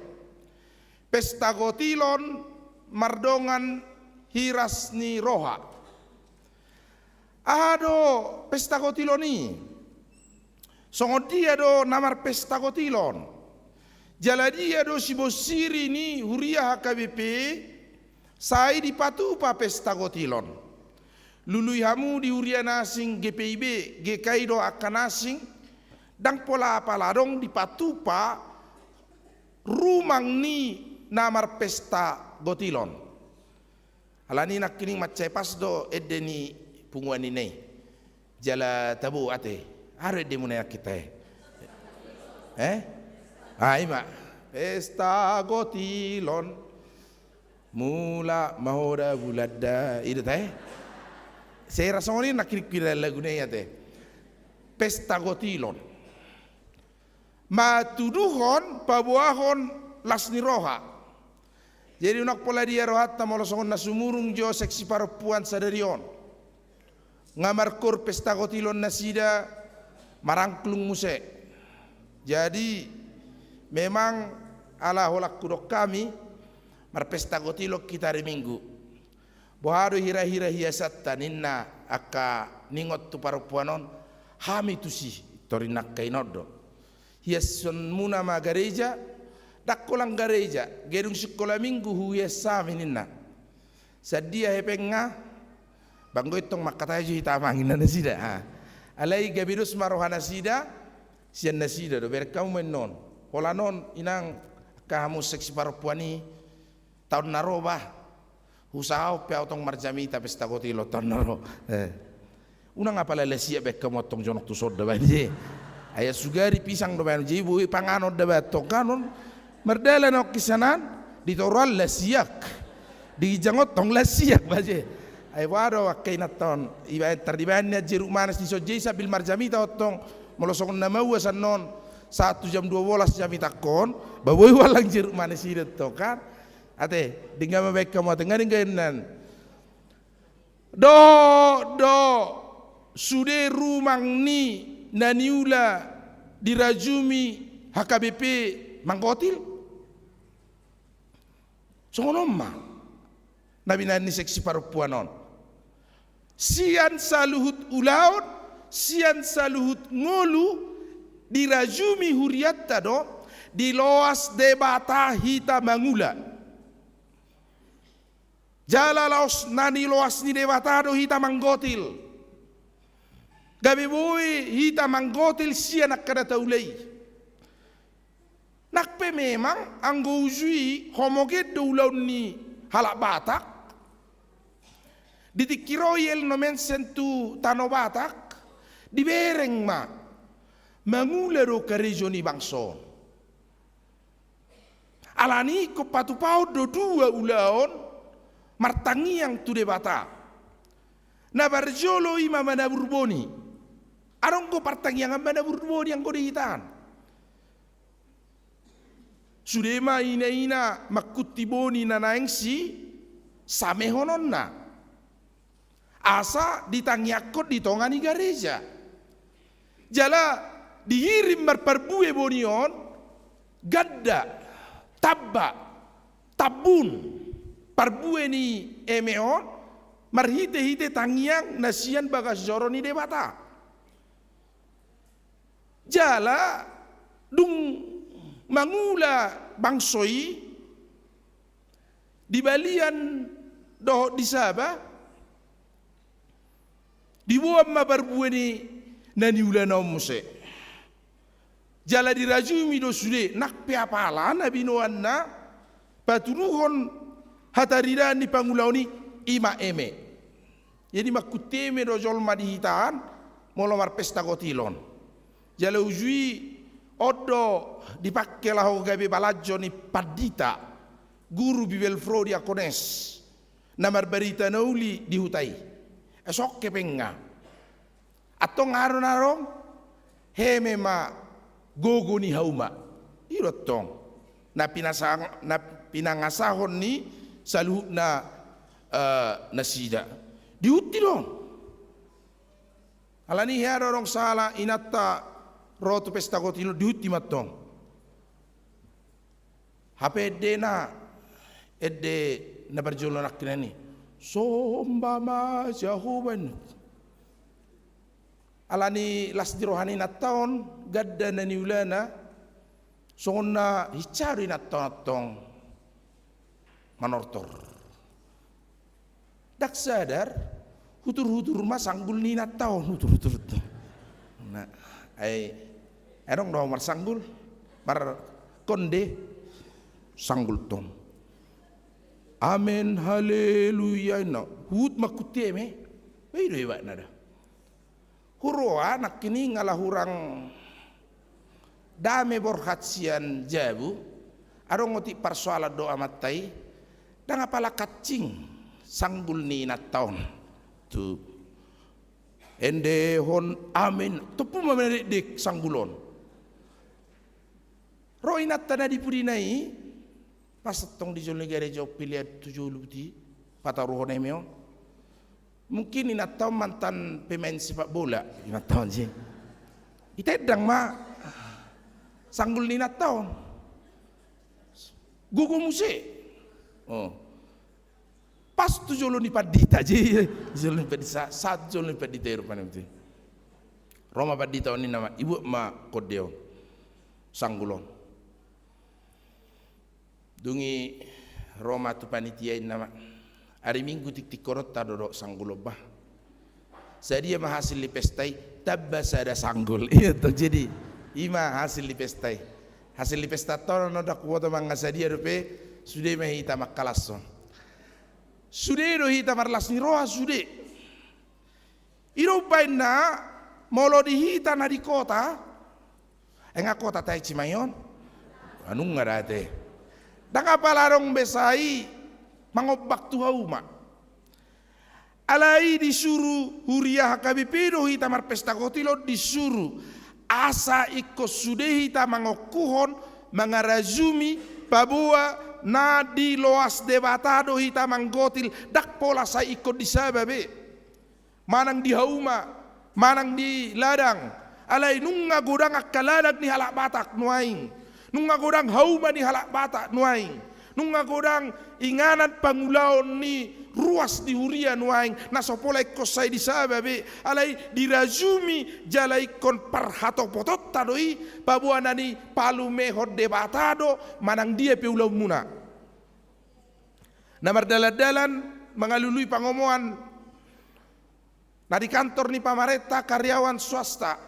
Pesta gotilon mardongan hiras ni roha. Ado pesta gotilon ni. Songo dia do namar pesta gotilon. Jala dia do sibosiri ni huria HKBP sai di patupa pesta gotilon. Lului hamu di huria nasing GPIB GKI do akan nasing dang pola paladong di patupa rumang ni namar pesta gotilon. Alani nak kining macepas do edeni punguan ini. Jala tabu ate. Are di mana kita? Ima pesta gotilon mula mahoda bulada itu teh. Saya rasa ini nak kira lagu ni ya teh. Pesta gotilon. Matuduhon pabuahon lasni roha. Jadi unak pola dia rohat tamolo songon nasumurung jo seksi perempuan sadarion. Ngamar kur pesta gotilon nasida marangklung muse. Jadi memang ala holak kudok kami marpesta gotilo kita hari minggu. Bohado hira-hira hiasat taninna aka ningot tu perempuanon hami tu si torinak kainodo hiason muna ma gereja dakkolang gereja gedung sekolah minggu huiasa minina sadia hepenga banggo itong makatay hitamangin na sida alay gabirus marohana sida siyan na sida do berkam menon wala non inang kamu seksi parpuani tahun naroba usahao pe autong marjamita pesta kotilo tahun naro unang apala lesia bekam otong jonok tu sod banje aya sugari pisang do banje ibu pangano de batok kanon merdela nok kisanan ditoral lesiak di jangot tong lesiak banje ay waro kainaton iba terdibannya jeruk manis di sojei sabil marjamita otong molosong namawa sanon 1 jam 12 jam itakon baboy walang jeruk manis itu to kan ate dengan mabek kamu dengan dengan do sude rumang ni naniula dirajumi HKBP mangkotil songonomma nabi nani seksi perempuanon sian saluhut ulaun sian saluhut ngolu dirajumi huriatta do di loas debata hita mangula jala laos nani loas ni debata do hita manggotil gabi boy hita manggotil sian nakada taulay nakpe memang anggo ujui homoget do ulaun ni halak batak ditikiroyel nomen sentu tano batak dibereng ma mangulero karejoni bangso alani ko patupau do dua ulaon martangi yang tu debata na barjolo ima mana burboni arong ko partangi yang mana burboni yang ko dihitan sudema ina makutiboni na naengsi samehonon na asa ditangyakot ditongani gereja jala dihirim marparbue bonion gadda tabba tabun parbue ni emeon marhite tangyang nasian bagas joroni debata jala dung mangula bangsoi di balian doh di Sabah dibuat mabarbue ni nani ulana muse jala dirajumi do sude nak pe apala nabi noanna paturuhon hatarira ni pangulaoni ima eme jadi makuteme do jolma dihitaan molomar pesta kotilon jala ujui odo dipakai lah gabe balajo ni padita guru bibel frodi akones namar berita nauli dihutai esok kepenga atau ngaron-ngaron he mema gogo ni hauma irotong na pinangasahon ni saluh na nasida diuti dong alani hera orang salah inata roto pesta kotilo diuti matong HPD na edde na barjolo nakkinani sombama jahuban alani las dirohani na taon gadda na niulana sonna hicari na taon manortor dak sadar hutur mas sanggul ni na taon hutur na ay erong do mar sanggul mar konde sanggul tom amen haleluya na hut makuteme weido iba nada huroa nak kini ngalah hurang dame borhatsian jabu arong ngoti parsoala doa matai dang apala kacing sanggul ni na taon tu ende hon amin tepu memedik sanggulon roinat tanah dipudinai pas tong di jolne gereja pilihan 7 pataruhon emeo mungkin ina tahu mantan pemain sepak bola ina tahu je itedang ma sanggul ina tahu gugu muse oh pas tu jolo ni padita je jolo ni padisa sat jolo ni padita rupan itu Roma pada tahun ini nama ibu ma kodeo sanggulon. Dungi Roma tu panitia ini nama hari Minggu tik korot tadoro sanggulon bah. Saya mah hasil di pestai tabbas ada sanggul. Iya tuh jadi ima hasil di pestai. Hasil di pesta tahun noda kuota mangasadia rupe sudah mah hita makalason. Sudah do hita marlas ni roha sudah. Iro baina molo di hita na di kota. Enga kota tai Cimayon. Anu ngarate. Dang apa larong besai mangobak tu hauma. Alai disuruh huriah HKBP do hita mar pesta kotilo disuruh asa ikut sudah hita mangokuhon mangarazumi babua nadi loas debatado hita manggotil dak pola sa ikut di sababe manang di hauma manang di ladang alai nunga godang akaladak ni halak batak nuaing nunga godang hauma ni halak batak nuaing nunga godang inganan pangulaon ni ruas di huria nuaing nasopola ikut say di sababe alai dirazumi jalai kon parhato potot tadoi pabuanani palu mehod debatado manang dia peulau muna namar dalan-dalan mengalului pangomoan na di kantor ni pamarenta karyawan swasta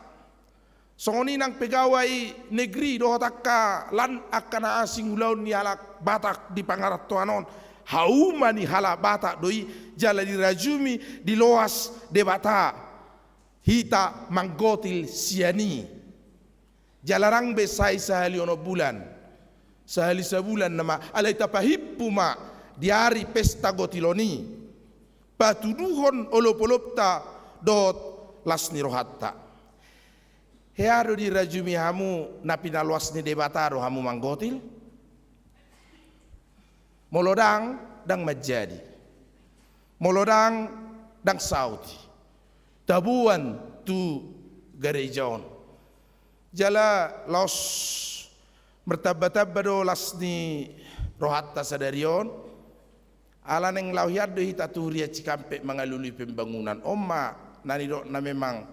songoni nang pegawai negeri dohotakka lan akana asing ulaun ni halak batak di pangaratoanon hauma ni halak batak doi jala dirajumi di loas debata hita manggotil siani jalarang besai sahali ono bulan sahali sebulan nama alai tapahippu ma di hari pesta gotiloni patuduhon olop-olopta dot lasni rohatta heado dirajumi hamu napina luasni debataro hamu manggotil molodang dang majadi molodang dang sauti tabuan tu gerejaon jala los mertabba-tabba lasni rohatta sadarion ala neng lauhiad do hita tuhuria Cikampek mengalului pembangunan omma nani do na memang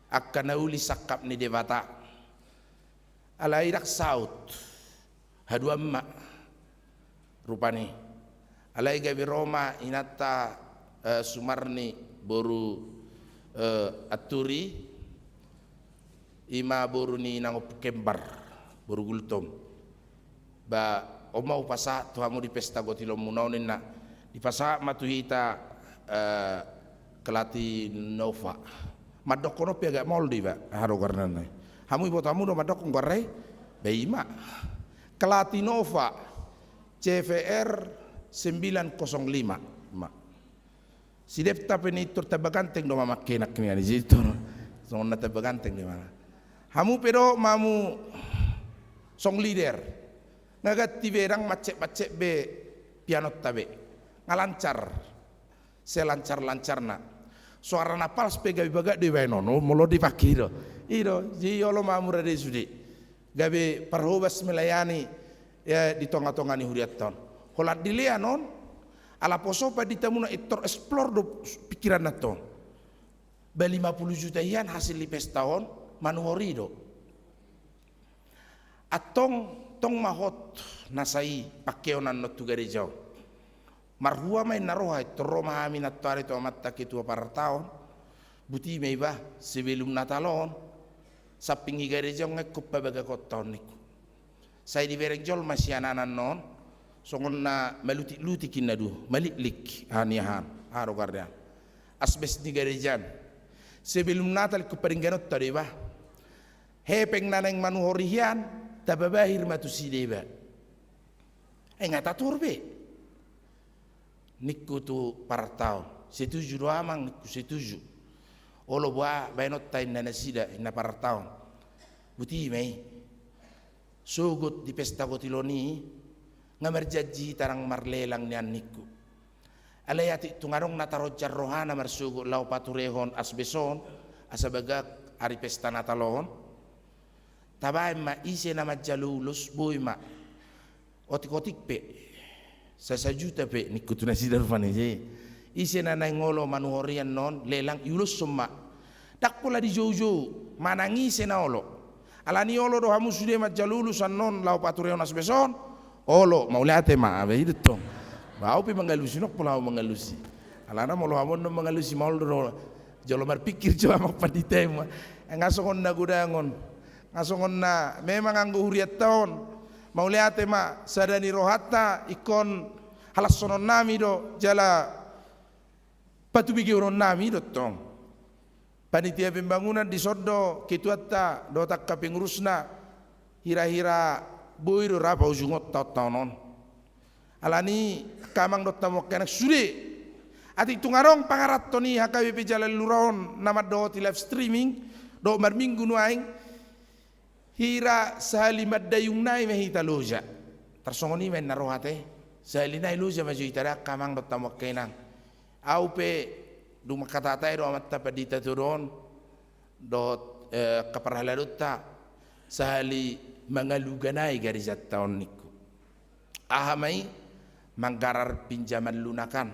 akan nauli sakap ni debata ala irak saut hadua emma rupani alai gabi Roma inata Sumarni boru aturi ima boru ni nangop kembar boru gultom ba omau pasa tuhamu di pesta gotilo munaunin na di pasa matuhita kelati nova madok kono pia gak moldi ba haro karnana hamu ibu tamu do madok ngorei beima kelati nova CVR 905 ma sidep tapenitur tabaganteng do mama kenak ni ani jitu song na tabaganteng di mana hamu pero mamu song leader ngagat tiberang macet be piano tabe ngalancar selancar-lancarna suara napal spega bibaga de bainono molo dipakiro ido jiolo mamu rade sudi gabe parhobas melayani ya di tonga-tonga ni huriaton holat dilia non ala posopa ditamuna itor explore do pikiran naton ba 50 juta ian hasil di pestaon manuhorido atong tong mahot nasai pakeonan no tugarejao marhua main naroha toro mahami natare to amatta kitu para taon buti meiba sebelum natalon saping igarejao ngekup baga koton niku saya di bereng masih anak-anak non songon na maluti kinadu maliklik anihan aro gardan asbes di gerejan sebelum natal keperingganot tadi bah hepeng naneng manuhorian tababahir matu sideba ngata turbe niku tu partau setuju doamang niku setuju olo bua bainot tain nana sida ina partau buti mei sugut di pesta gotiloni ngamerjaji tarang marlelang nian niku alayati tungarong natarojar rohana marsugut lau paturehon asbeson asabagak hari pesta natalon tabay ma ise na majalulus boy ma otik-otik pe sasajuta pe niku tunasidarfani je ise na ngolo manuhorian non lelang yulus summa dak pula di jojo manangi sena olo alani olo do hamu sude majalulu sannon lau patureo nas beson olo mauliate ma abe itu bau pi mengalusi nok pula mengalusi alana mau lo hamon no mengalusi mau do jolo mar pikir coba mak panditema ngasongon na gudangon ngasongon na memang anggo huriat tahun mauliate ma sadani rohata ikon halas sonon nami do jala patu bigi uron nami do tong panitia pembangunan di sodo kituatta do tak kapingurusna hira-hira boiro rapa ujungot tahun alani kamang do tamok kenak sude ati tungarong pangarat toni HKBP Jalan Luraon nama do ti live streaming do mar minggu nuaing hira sahali madayung nai mehita loja tersongoni men narohate sahali nai loja maju itara kamang do tamok kenang au pe duma katatai do amat tapadita turun dot kaparhaladutta sahali mangaluganai garizat tahun niku ahamai manggarar pinjaman lunakan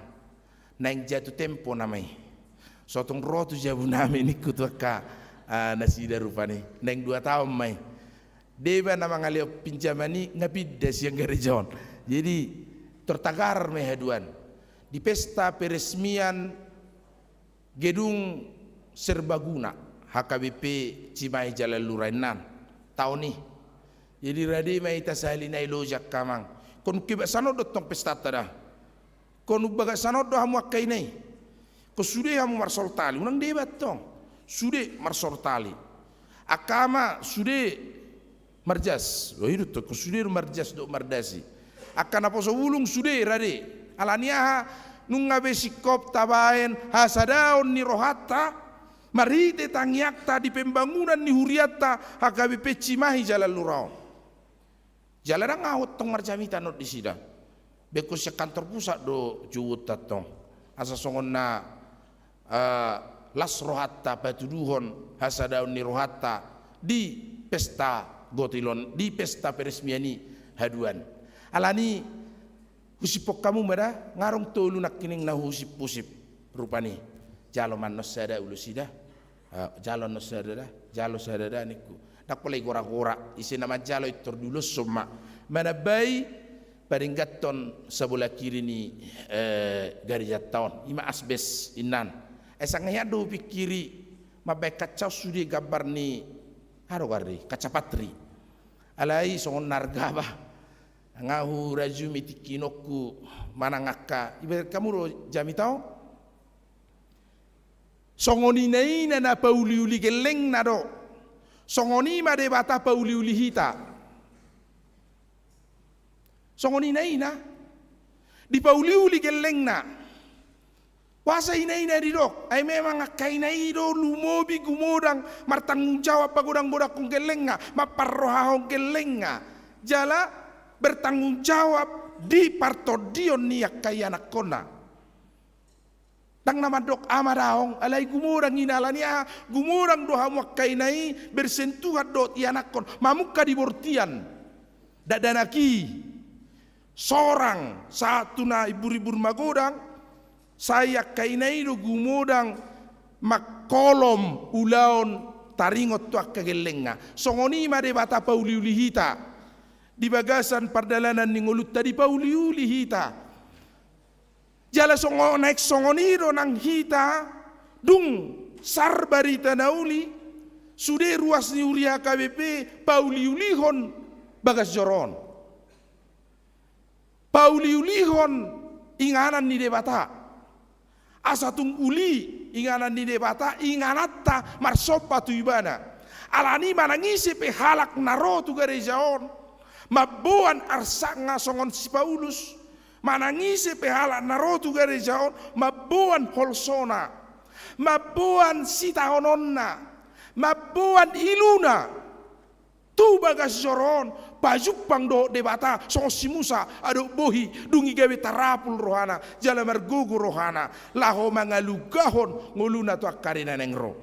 naing jatuh tempo namai sotong rotu jabu nami niku tuaka nasida rupani naing 2 tahun mai deba nama ngalio pinjamani ngapid siang garejon jadi tertagar mehaduan di pesta peresmian gedung serbaguna HKBP Cimahi Jalan Lurainan tahun ini jadi radi mai tasalina ilojak kamang kon kiba sanod tong pesta tada kon baga sanod do hamu akainai ko sude hamu marsol tali unang debat tong sude marsol tali akama sude marjas lo hidup to ko sude marjas do mardasi akan apa so wulung sude radi alaniah nunga besikop tabaen hasadaon ni rohata marite tangiakta di pembangunan ni huriatta HKBP Cimahi Jalan Luraon jalan ngawut tong marjamita not di sida bekos kantor pusat do juwut tatong asa songon na las rohata patuduhon hasadaon ni rohata di pesta gotilon di pesta peresmiani haduan alani husipok kamu mada ngarong tolu nak kining na husip pusip rupani jalo man nosada ulusida jalo nosada jalo sadada niku dak polai gora-gora isi nama jalo itor dulu semua mana bayi paringgaton sebelah kiri ni garijat tahun ima asbes inan esang ngado pikiri mabai kacau sudi gambar ni haro gari kaca patri alai songon nargaba ngahu rajumi tikinoku manangaka ibarat kamu ro jami tau songoni naina na pauliuli geleng nado songoni made bata pauliuli hita songoni naina di pauliuli geleng na wasa inaina di dok ay memang akainai do lumobi gumodang martanggung jawab pagodang bodak kung gelenga maparrohahong gelenga jala bertanggung jawab di partodion niak kaya anak kona dang nama dok amadahong alai gumurang inalania gumurang doha muakkainai bersentuhan dot ianak kon mamuka di bortian dadanaki sorang satu na ibur-ibur magodang saya kainai do gumodang makolom ulaon taringot tuak kagelenga songoni made bata pauli-uli hita di bagasan pardalanan ningulut tadi pauli-uli hita jala songo naik songoniro nang hita dung sarbarita nauli sude ruas ni uria KBP pauli-ulihon bagas joron pauli-ulihon inganan ni debata asatung uli inganan ni debata inganatta marsopa tuibana alani manangisi pe halak naro tu garejaon mabuan arsak nga songon si Paulus manangisi pehala narotu garejaon mabuan holsona mabuan sitahononna mabuan iluna tu bagas joron pajuk pang do debata songo si Musa ado bohi dungi gawe tarapul rohana jala margugu rohana laho mangalugahon nguluna tu akarina nengro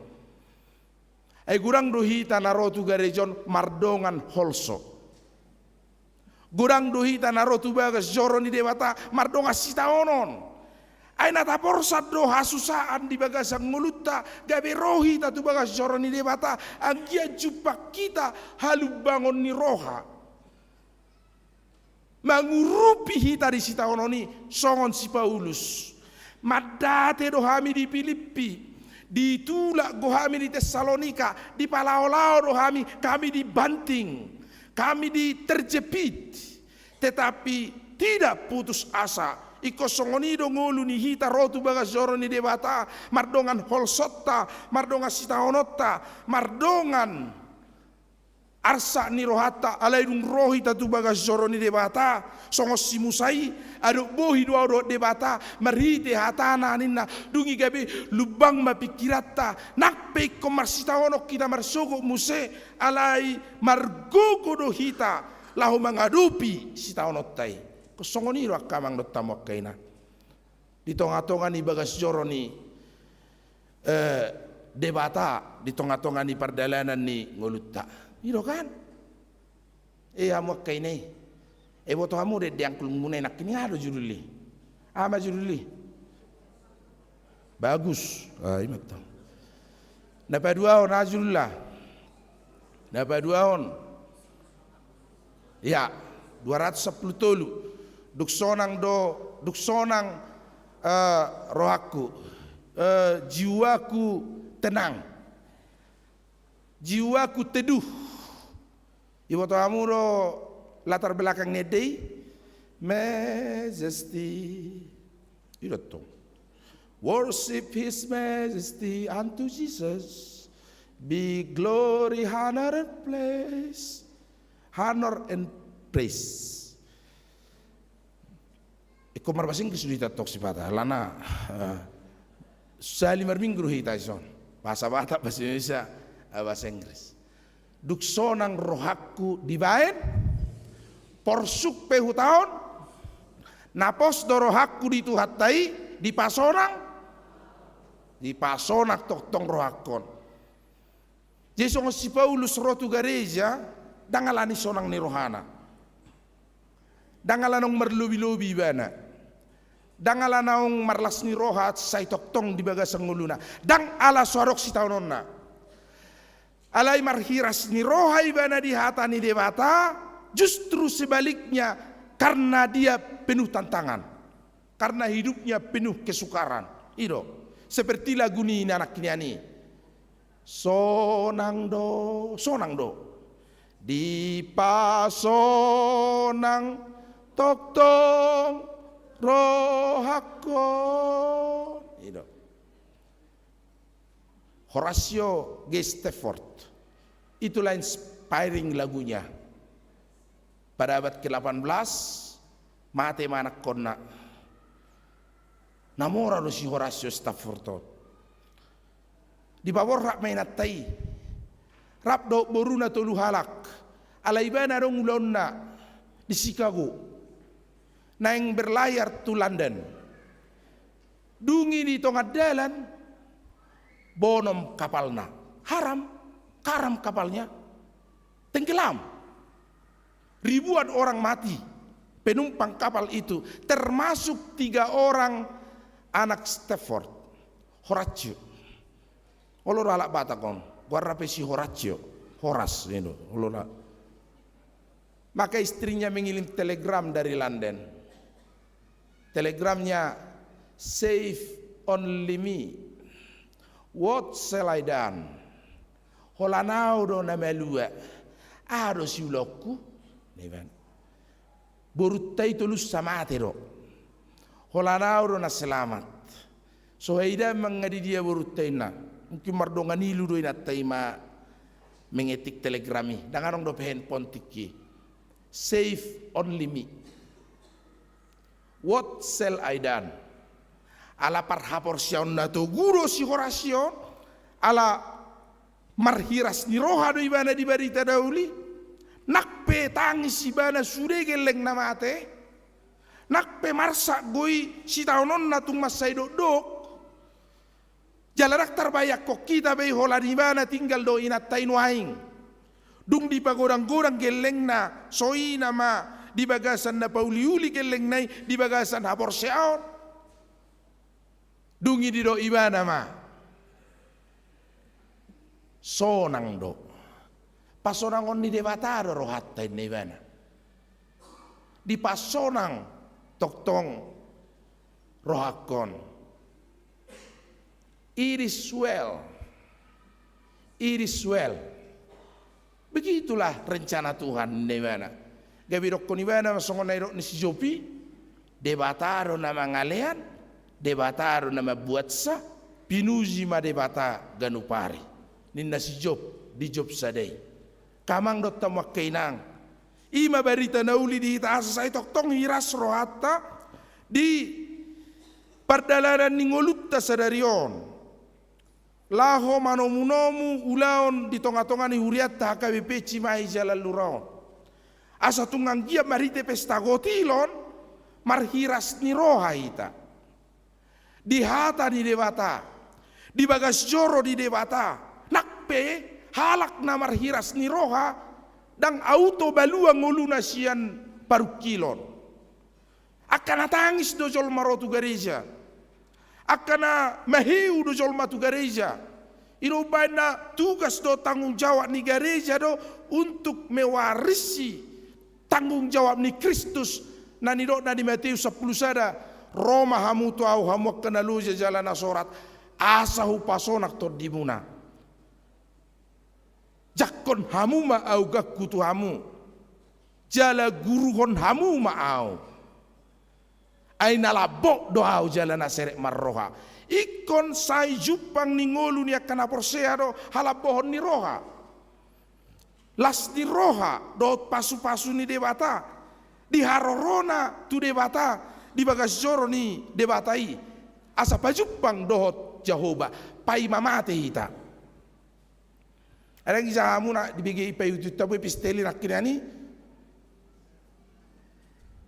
ay gurang dohi tanarotu garejon mardongan holso gurang dohi tanaro tu bagas joron di debata mardonga sitaonon Aina taporsat do hasusaan di bagasang ngulutta gabe rohi tatu bagas joroni debata anggia jumpa kita halu bangun ni roha mangurupi hita di sitaononi songon si Paulus madate do hami di Filipi ditulak gohami di Tesalonika di Palaolao do kami dibanting kami diterjepit tetapi tidak putus asa. Iko songonido ngolu ni hita rotu bagas joro ni debata mardongan holsotta mardongan sitaonotta mardongan arsa ni rohata alaidung rohi tatu bagas joro ni debata songos simusai aduk bohi dua do debata marite hatana ninna dungi gabe lubang mapikirata nakpe komar sitaonok kita marsoko muse alai margogo do hita lahu mangadupi sitaonottai Songoniru akamang dotamok kaina. Di tonga-tonga ni bagas joro ni debata, di tonga-tonga ni pardalanan ni ngolutta. Iro kan? Amok kainai. Boto hamu de diangkul munai nak kini ado juduli. Ama juduli. Bagus. Imat tong. Napa dua on ajullah. Napa dua on. Ya, 210 tolu. Duk sonang rohaku jiwaku tenang jiwaku teduh ibu tamu do latar belakang nedei majesty itu tuh worship his majesty unto Jesus be glory honor and praise Iko marbasing kesulitan tok sifata lana sali minggu hita ison bahasa Batak bahasa Indonesia bahasa Inggris duk sonang rohaku dibaen porsuk pehu tahun napos do rohaku dituhatai di pasonak tok tong rohakon jesong si Paulus rotu gareja dangalani sonang ni rohana dangalanong merlobi-lobi bana dangalanong marlas ni rohat say toktong di bagasang nguluna dang ala suarok si taunonna alai marhiras ni rohai bana di hata ni debata justru sebaliknya karena dia penuh tantangan karena hidupnya penuh kesukaran itu seperti lagu ni anak kiniani sonang do di pasonang toktong rohakon itu Horatio G. Stafford itulah inspiring lagunya pada abad ke-18 mate manak konna namora do si Horatio Stafford di bawah rak mainatai rap do boruna tolu halak alaibana dong ulonna di Chicago naing berlayar to London dungi di tengah dalan bonom kapalna karam kapalnya tenggelam ribuan orang mati penumpang kapal itu termasuk 3 orang anak Stafford Horatio olor alak batakon guarda pesi Horatio Horas itu olor maka istrinya mengirim telegram dari London telegramnya save only me what shall I done holanau do na melua ado si ulokku nevan borutai tulus samate do holanau do na selamat so haida mangadi dia borutai na mungkin mardongani ludo ina taima mengetik telegrami danganong do handphone tiki save only me what shall I done ala parhaporsion na to guro si Horatio ala marhiras ni roha do ibana di barita dauli nakpe tangis ibana sude geleng namate nakpe marsa goi si taunon na tung masai dok jalarak terbayak kok kita bei hola di mana tinggal do inatai nuaing dung di pagodang-godang geleng na soi nama di bagasan na pauliuli geleng nai di bagasan hapor seaon Dungi di do ibana ma. Sonang do. Pasonang on ni dewata do rohatta in ibana. Di pasonang toktong rohakon. It is well. It is well. Begitulah rencana Tuhan nebana. Gabi rokko nibana masongon nairo ni si Jopi. Debataro nama ngalean. Debataro nama buatsa. Pinuji ma debata ganupari. Ninna si Job di Job sadai. Kamang dot tamak kainang. Ima barita nauli di hita asa say toktong hiras rohata. Di pardalanan ningolutta sadarion. Laho manomunomu ulaon di tonga-tonga ni huriatta HKBP Cimahi Jalan Luraon. Asa tunggang gia marite pesta gotilon marhiras ni roha ita. Di hata di dewata, di bagas joro di dewata, nakpe halak na marhiras ni roha dang auto baluang nguluna sian parukilon. Akan tangis dojol marotu gereja. Akana mahiu do jolma tu gereja. Iro bana tugas do tanggung jawab ni gereja do untuk mewarisi tanggung jawab ni Kristus. Nani do nani Matius 10 sada Roma hamu tu au hamu kena luja jalan asorat asahu pasonak to dimuna. Jakon hamu ma au gakutu hamu. Jala guruhon hamu ma au. Aina labok doa jalan aserek marroha. Ikon sai jupang ningolu ni akan aporsea do halabohon ni roha. Las di roha do pasu-pasu ni debata. Di harorona tu debata. Di bagas joro ni debatai. Asa pajupang dohot Jehovah. Pai mamate hita. Ada kisah hamu nak dibagi payu tu tabu episteli nakirani.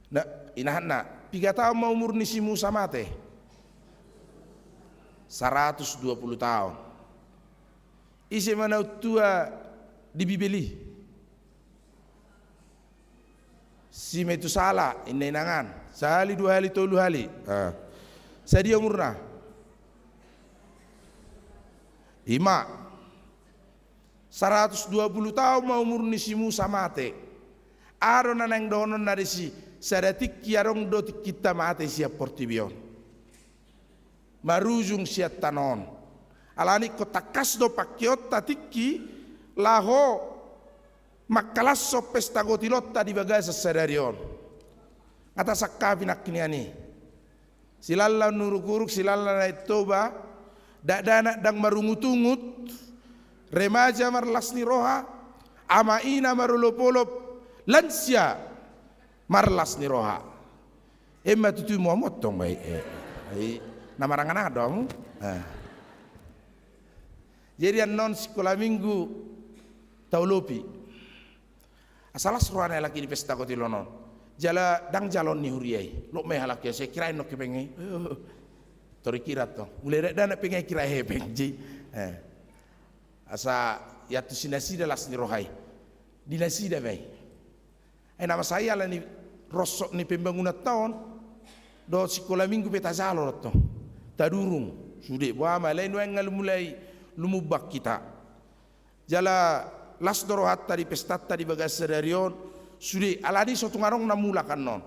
Nak inahan nak. 3 tahun mau umur ni si Musa mate 120 tahun. Isi mana tua di Bibeli. Si metu salah ini nangan. Sehali 2 hari 3 hari. Saya dia umurna 5. 120 tahun mau umur ni si Musa mate. Aro nanang donon dari si saratik kiarong do kita mate siap portibion. Marujung siap tanon. Alani ko takas do pakiot tatiki laho makalas so pesta gotilotta di bagasa sadarion. Kata sakkapi nakiniani. Silalla nuruguruk silalla na itoba dana dang marungutungut remaja marlas ni roha amaina marulopolop lansia marlas ni roha. Emma tutu mo motong bay. Namarangan dong. Jadi non sekolah minggu taulopi. Asalas rohana lagi di pesta kotilonon. Jala dang jalon ni huriai. Lo me halak ya saya kirain no kepengi. Tori kira to. Mulai dana pengen kira hebeng ji. Asa ya tu sinasida las ni rohai. Dinasida bay. Nama saya lah ni rosok ni pembangunan tahun do sekolah minggu peta jalur to tadurung sudah buama lain wengal mulai lumubak kita jala las doro hatta di pestata di bagas sadarion sudah alani sotu ngarong namula kan non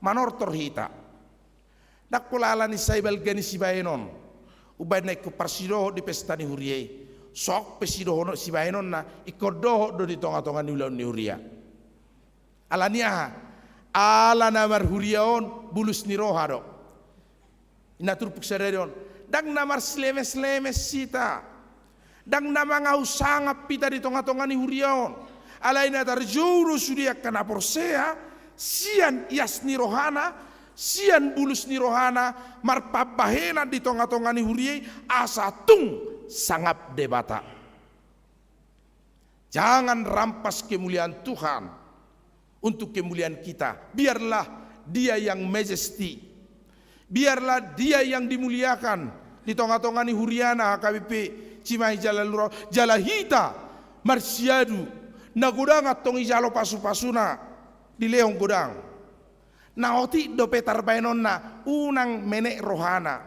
manor torhita dak pola alani saibal gani sibaenon ubay naik ke parsido di pesta ni huriye sok pesido hono sibaenon na ikodoh do di tonga-tonga ni ulan ni huria alania ala namar huriaon bulus ni roha do inatur puksadarion dang namar slemes sita dang nama ngau sangap pita di tonga-tonga ni huriaon ala ina tarjuru sudia kana porsea sian ias ni rohana sian bulus ni rohana marpabahena di tonga-tonga ni huriai asatung sangap debata. Jangan rampas kemuliaan Tuhan untuk kemuliaan kita. Biarlah dia yang majesty. Biarlah dia yang dimuliakan di tonga-tonga ni huriana HKBP Cimahi Jalan Luraon jalahita marsiadu na godang atong ijalo pasu-pasuna di leong godang na oti do petar bainon na unang menek rohana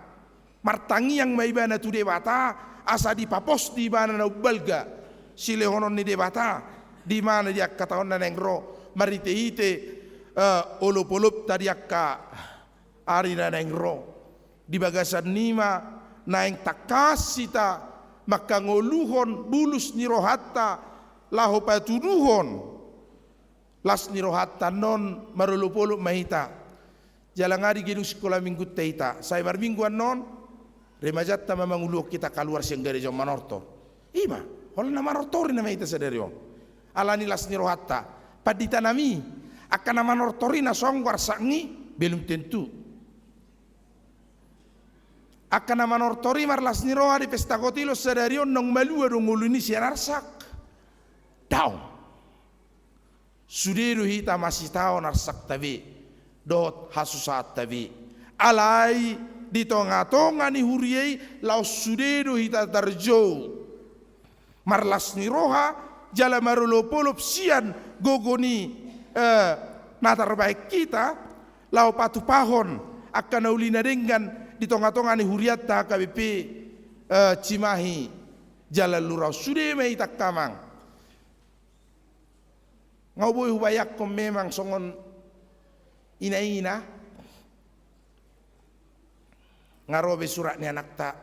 martangi yang mai bana tu dewata asa di papos di bana na balga silehonon ni dewata di mana dia kataon na nengro marite-ite olop-olop tadi akka ari na nengro di bagasan nima naeng takasita maka ngoluhon bulus ni rohatta laho patuduhon las ni rohatta non marulupolo mahita jalangari gedung sekolah minggu teita saya mar mingguan non remajatta mamangulu kita keluar senggare jom manortor ima holna manortori na mahita sederio alani las ni rohatta paditanami akan nama manortori na songwar sangi belum tentu akan nama nortori marlas niroha di pesta kotilo sedarion nong malua dong nguluni sianarsak down sudiru hita masih tahu narsak tabi dot hasusat tabi alai di tonga-tonga ni huriei lau sudiru hita tarjo marlas niroha jala marulopolop sian gogoni natar baik kita lau patu pahon akan ulina dengan di tonga-tonga ni huriatta KBP Cimahi jalan lurau sudah mai tak kamang ngau boy hubayak kom memang songon ina ngarobe surat ni anak tak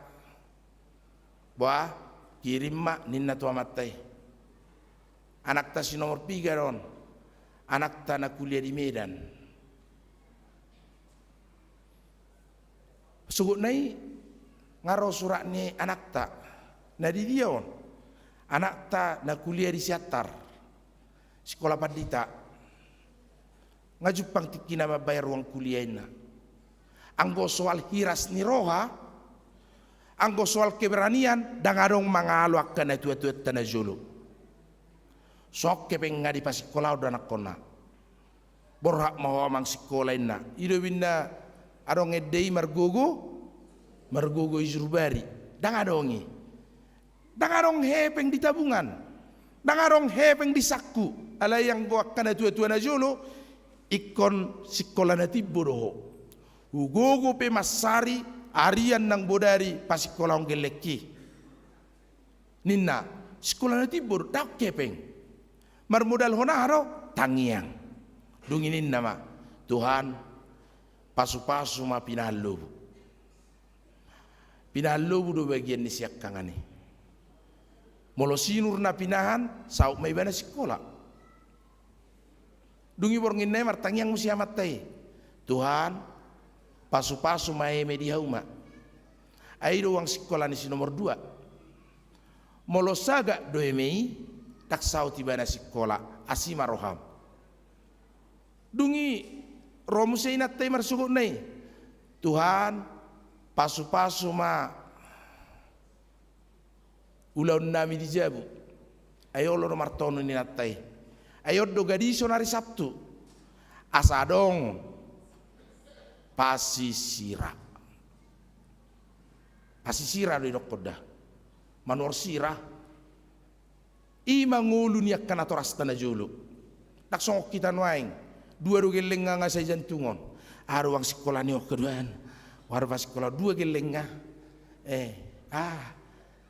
bah kirim mak ninna tua matai anak ta si nomor 3 ron anak ta na kuliah di Medan. Sugut nai ngaro surat ni anak tak na di dia on anak tak na kuliah di Siatar sekolah padita ngajupang tikina mabayar uang kuliah ina anggo soal hiras ni roha anggo soal keberanian dan adong mangalo akan tua-tua tanah jolo sok kepeng ngadi pas sekolah udah anak kona borhak mau amang sekolah ina ido binda adong edei margogo izrubari dang adongi dang adong hepeng di tabungan dang adong hepeng di sakku ala yang gua kana tua-tua na jolo ikon sekolah na tibbodoho ugogo pe masari arian nang bodari pas sekolah ongeleki ninna sekolah na tibbor dak kepeng marmodal honaro tangiang dunginin nama Tuhan pasu-pasu ma pinalobu do bagian ni siak kangani molo sinur na pinahan sauk may bana sekolah dungi borngin ne martangiang musi amatai Tuhan pasu-pasu ma eme di hauma ai do wang sekolah ni si nomor 2 molo saga do emei tak sau tibana sekolah asima roham dungi romusei natai marsugut nai Tuhan pasu-pasu ma ulaun nami di jabu ayo lo martono ni natai ayo do gadiso nari Sabtu asadong pasisira do dokoda manor sira ima ngulu ni akan atoras tanah julu tak songok kita nuaing dua geleng nga sa jantungon aruang sekolah ni keduaan warba sekolah 2 geleng nga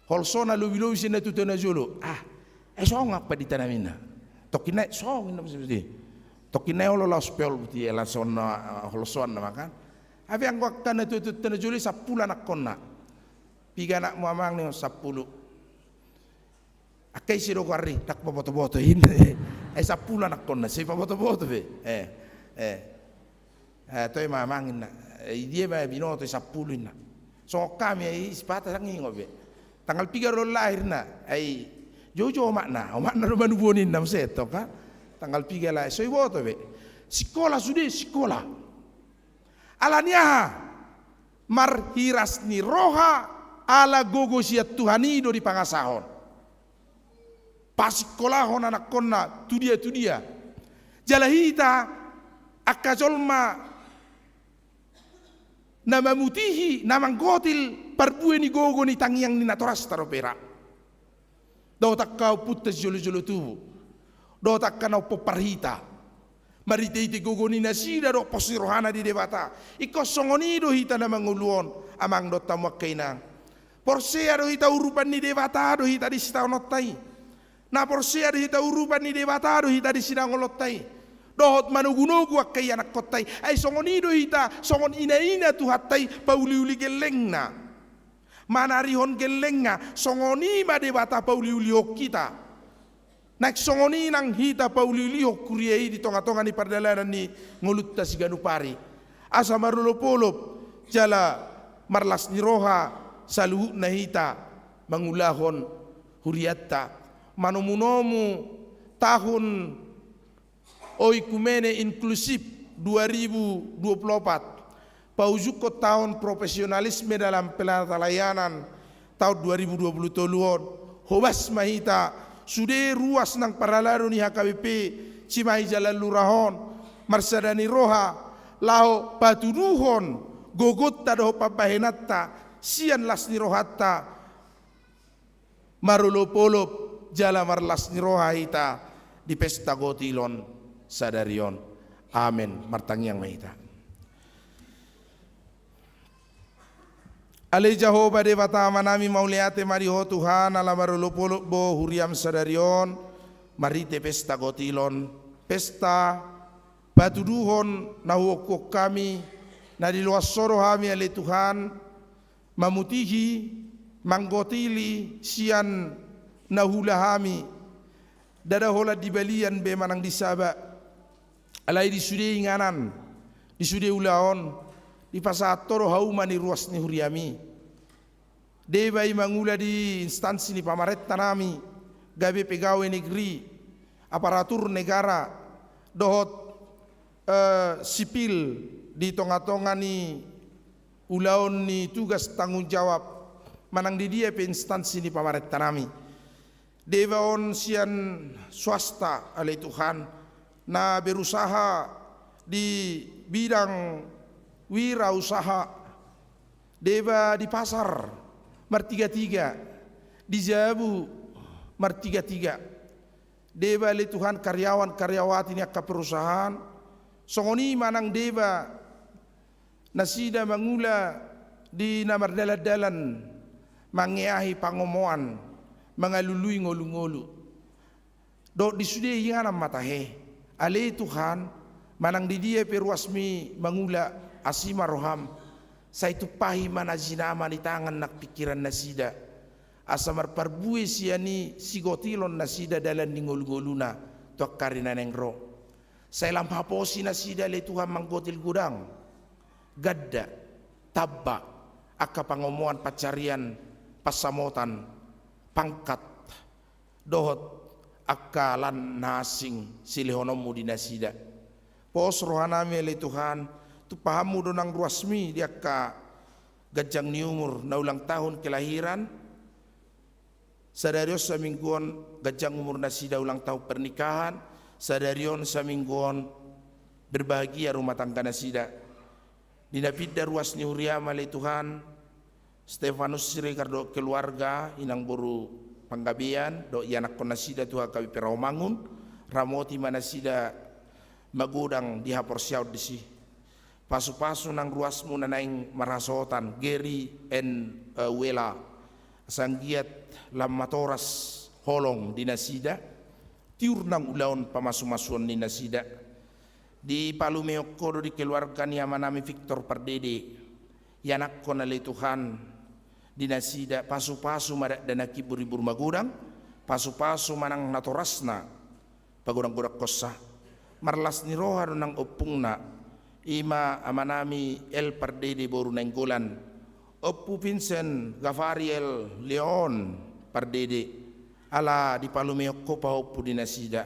holsona lubi sina tutuna jolo song apa di tanamina tokina song ina mesti tokina lo la spell buti la sonna holson makan abi ang waktan tutuna jolo 10 anak konna piga anak mamang ni 10 akai siro kari tak boto-boto ini 10 anak konna si boto-boto be toy mamangin na dia ba binoto 10 na so kami ai sepata sangi ngobe tanggal 3 lo lahir na ai jojo makna do manubonin nam seto ka tanggal 3 lah so iboto be sekolah sudah sekolah alania marhiras ni roha ala gogo siat Tuhanido di pangasahon pasikolahon anak konna tu dia jalahita akajolma nama mutihi namang gotil parbue ni gogo ni tangiang ni natoras taropera do tak kau putas jolo-jolo tubu do tak kanau poparhita marite ite gogo ni nasida do posi rohana di debata iko songonido hita namang uluon amang do tamu kainang. Porse ado hita urupan ni dewata do hita di sita onotai. Na porse ado hita urupan ni dewata do hita di sita ngolotai. Dohot manugunugu akai anak kotai. Ai songon ido hita songon ina tu hatai pauli-uli gelengna. Manarihon gelengna songoni ma dewata pauli-uli kita. Nak songoni nang hita pauli-uli kuriai di tonga-tonga ni pardalanan ni ngolutta siganupari. Asa marulopolop jala marlas ni roha saluhu na hita mangulahon huriatta manumunomu tahun oikumene inklusif 2024 paujuko tahun profesionalisme dalam pelayanan tahun 2020 hobas mahita sudah ruas nang paralaro ni HKBP Cimahi Jalan Lurahon marsadani roha lao patuduhon gogot tado papahenatta sian las ni rohatta marulopolop jala marlas ni roha hita di pesta gotilon sadarion. Amin. Martangyang mahita. Ale Jehovah Dewata manami mauliate mariho Tuhan ala marulopolop bo huriam sadarion marite pesta gotilon pesta batuduhon nahuokok kami na di luas soro kami ale Tuhan mamutihi manggotili sian nahula kami dada hola di balian be manang disaba alai di sude inganan di sude ulaon di pasatoro haumani ruas ni huriami debai mangula di instansi ni pamaretta nami gabe pegawai negeri aparatur negara dohot sipil di tonga-tonga ni ulaon ni tugas tanggung jawab manang di dia pe instansi ni pamaretta nami dewaon sian swasta alai Tuhan na berusaha di bidang wirausaha dewa di pasar martiga-tiga di Jabu martiga-tiga dewa le Tuhan karyawan-karyawati ni akka perusahaan songoni manang dewa nasida mangula di namar dalan-dalan mangeahi pangomoan mangalului ngolu-ngolu do di sude yanam matahe ale Tuhan manang di dia perwasmi mangula asima roham sa itu pahi mana jinama di tangan nak pikiran nasida asamar parbue siani sigotilon nasida dalan di ngolu-ngoluna tuak karina nengro saya lampa posi nasida le Tuhan manggotil gudang gadda tabba akka pangomoan pacarian pasamotan pangkat dohot akka lan nasing silihonomu di nasida pos rohanami le Tuhan tu pahamu donang ruasmi dia ka gajang ni umur na ulang tahun kelahiran sadarios sa mingguan gajang umur nasida ulang tahun pernikahan sadarion sa mingguan berbahagia rumah tangga nasida dinapida ruas ni huriama le Tuhan Stefanus Ricardo keluarga inang boru panggabian do ianak ko nasida tuha kawi perawamangun ramoti manasida magudang di hapor siaw disi pasu-pasu nang ruasmu nanaing marasotan Geri en Wela sanggiat lamatoras holong di nasida tiur nang ulaon pamasu-masuan di nasida di Palumeokko di keluarga ni amanami Victor Pardede yanak ko nalay Tuhan di nasida pasu-pasu madak danaki buri-bur magudang pasu-pasu manang natorasna pagudang-gudak kosa marlas ni roha nang opungna ima amanami El Pardede boru nenggolan Oppu Vincent Gavariel Leon Pardede ala di Palumeokko pahopu di nasida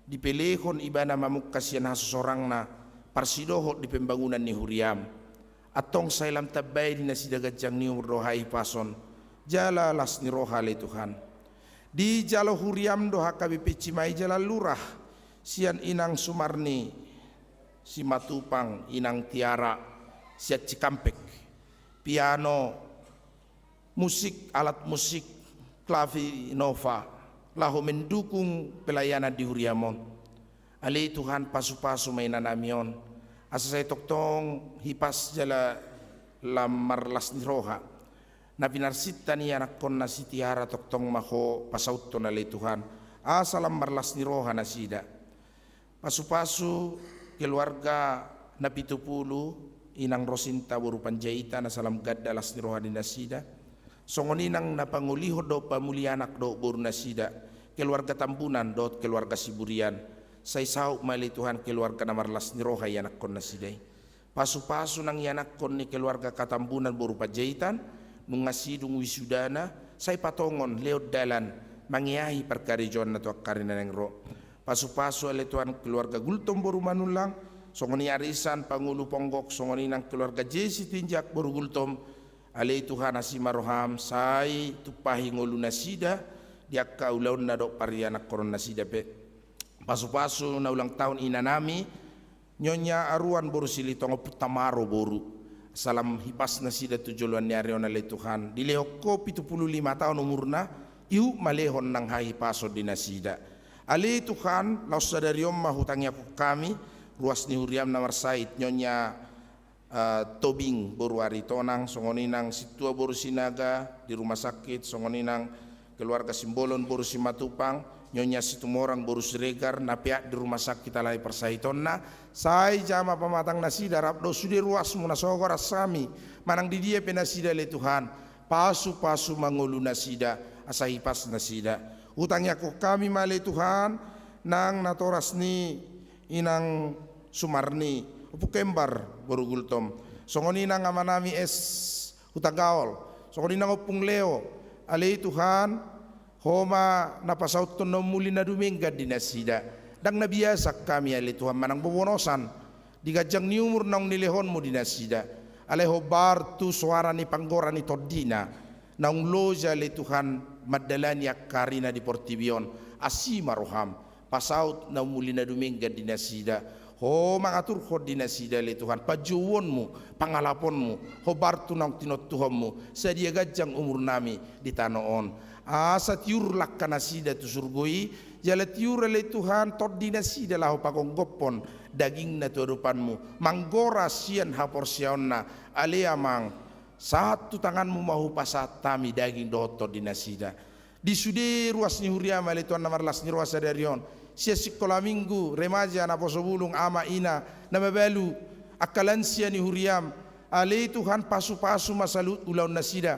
di pelehon ibana mamuk kasian hasosorang na parsidohot di pembangunan ni huriam atong sailam tabay di nasida gajang ni rohai pason jala las ni roha le Tuhan di jalo huriam doha KBP Cimahi Jalan Lurah sian inang Sumarni si Matupang inang Tiara siat Cikampek piano musik alat musik klavinova lahu mendukung pelayanan di huriamon ali Tuhan pasu-pasu mainan amion asa saya toktong hipas jala lamarlas ni roha na pinarsita ni anak kon na si tiara toktong maho pasauto na le Tuhan asa lamarlas ni roha na sida pasu-pasu keluarga na 70 inang Rosinta buru panjaita na salam gadda las ni roha ni nasida songoninang napanguliho do pamulianak do buru nasida keluarga Tambunan dot keluarga Siburian say sau mali Tuhan keluarga namarlas ni roha yanak kon nasidai pasu-pasu nang yanak kon ni keluarga Katambunan buru panjaitan nung ngasidung wisudana say patongon leot dalan mangiahi perkarijon na tuak karina nang ro pasu-pasu ale Tuhan keluarga Gultom buru manulang songoni arisan Pangulo Ponggok songoni nang keluarga Jesi Tinjak buru Gultom ale Tuhan asima roham say tupahi ngolu nasida diak kaulaun na do parianak koron nasida pe pasu-pasu na ulang tahun inanami nyonya aruan boru silitong putamaro boru salam hipas nasida tujuluan ni arion ale Tuhan dilehoko 75 tahun umurna iu malehon nang hai paso di nasida ale Tuhan laus sadariom mahutangnya kami ruas ni huriam namar sait nyonya Tobing boru aritonang songoninang situa boru sinaga di rumah sakit songoninang keluarga Simbolon boru Simatupang nyonya Situmorang boru Siregar napiak di rumah sakit alai persaitonna sai jama pamatang nasida rabdo sude ruas muna sogor asami manang di dia penasida le Tuhan pasu-pasu mangulu nasida asahipas nasida utangnya ko kami male Tuhan nang natoras ni inang Sumarni upukembar boru Gultom songoni nang amanami utagaol songoni nang upung Leo ale Tuhan homa napasaut no muli na dumingga dinasida dang nabiasa kami ale Tuhan manang bobonosan digajang ni umur nang nilehon mo dinasida ale hobar tu suara ni panggora ni todina nang loja ale Tuhan madalani karina di Portibion asima roham pasaut na muli na dumingga dinasida ho mangatur ho dinasida le Tuhan pajuwonmu pangalaponmu ho bartu nang tinottuhommu sadia gajang umur nami di tanoon asa tiur lakkanasida tu surgoi jala tiur le Tuhan tot dinasida lahu pakonggopon daging na tuadupanmu manggora sian haporsionna ale amang satu tanganmu mahu pasat tami daging doto dinasida di sude ruas ni huriam ale Tuhan namarlas ni ruas sadarion sia sekolah minggu remaja na posobulung ama ina na mabalu akalansia ni huriam ale Tuhan pasu-pasu masalut ulaun nasida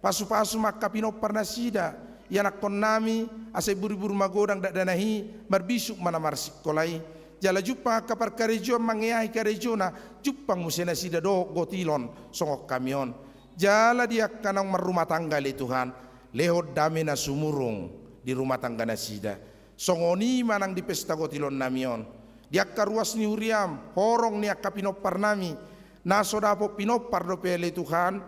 pasu-pasu makapinopar nasida yanak kon nami ase buru-buru magodang dak danahi marbisuk mana mar sekolai jala juppa kapar karejo mangiahi karejona juppang musena sida do gotilon songok kamion jala dia kanang merumah tangga le Tuhan lehot damena sumurung di rumah tangga nasida songoni manang di pesta gotilon namion diak karuas ni huriam horong ni akapinopar nami nasodapo pinopar do pele Tuhan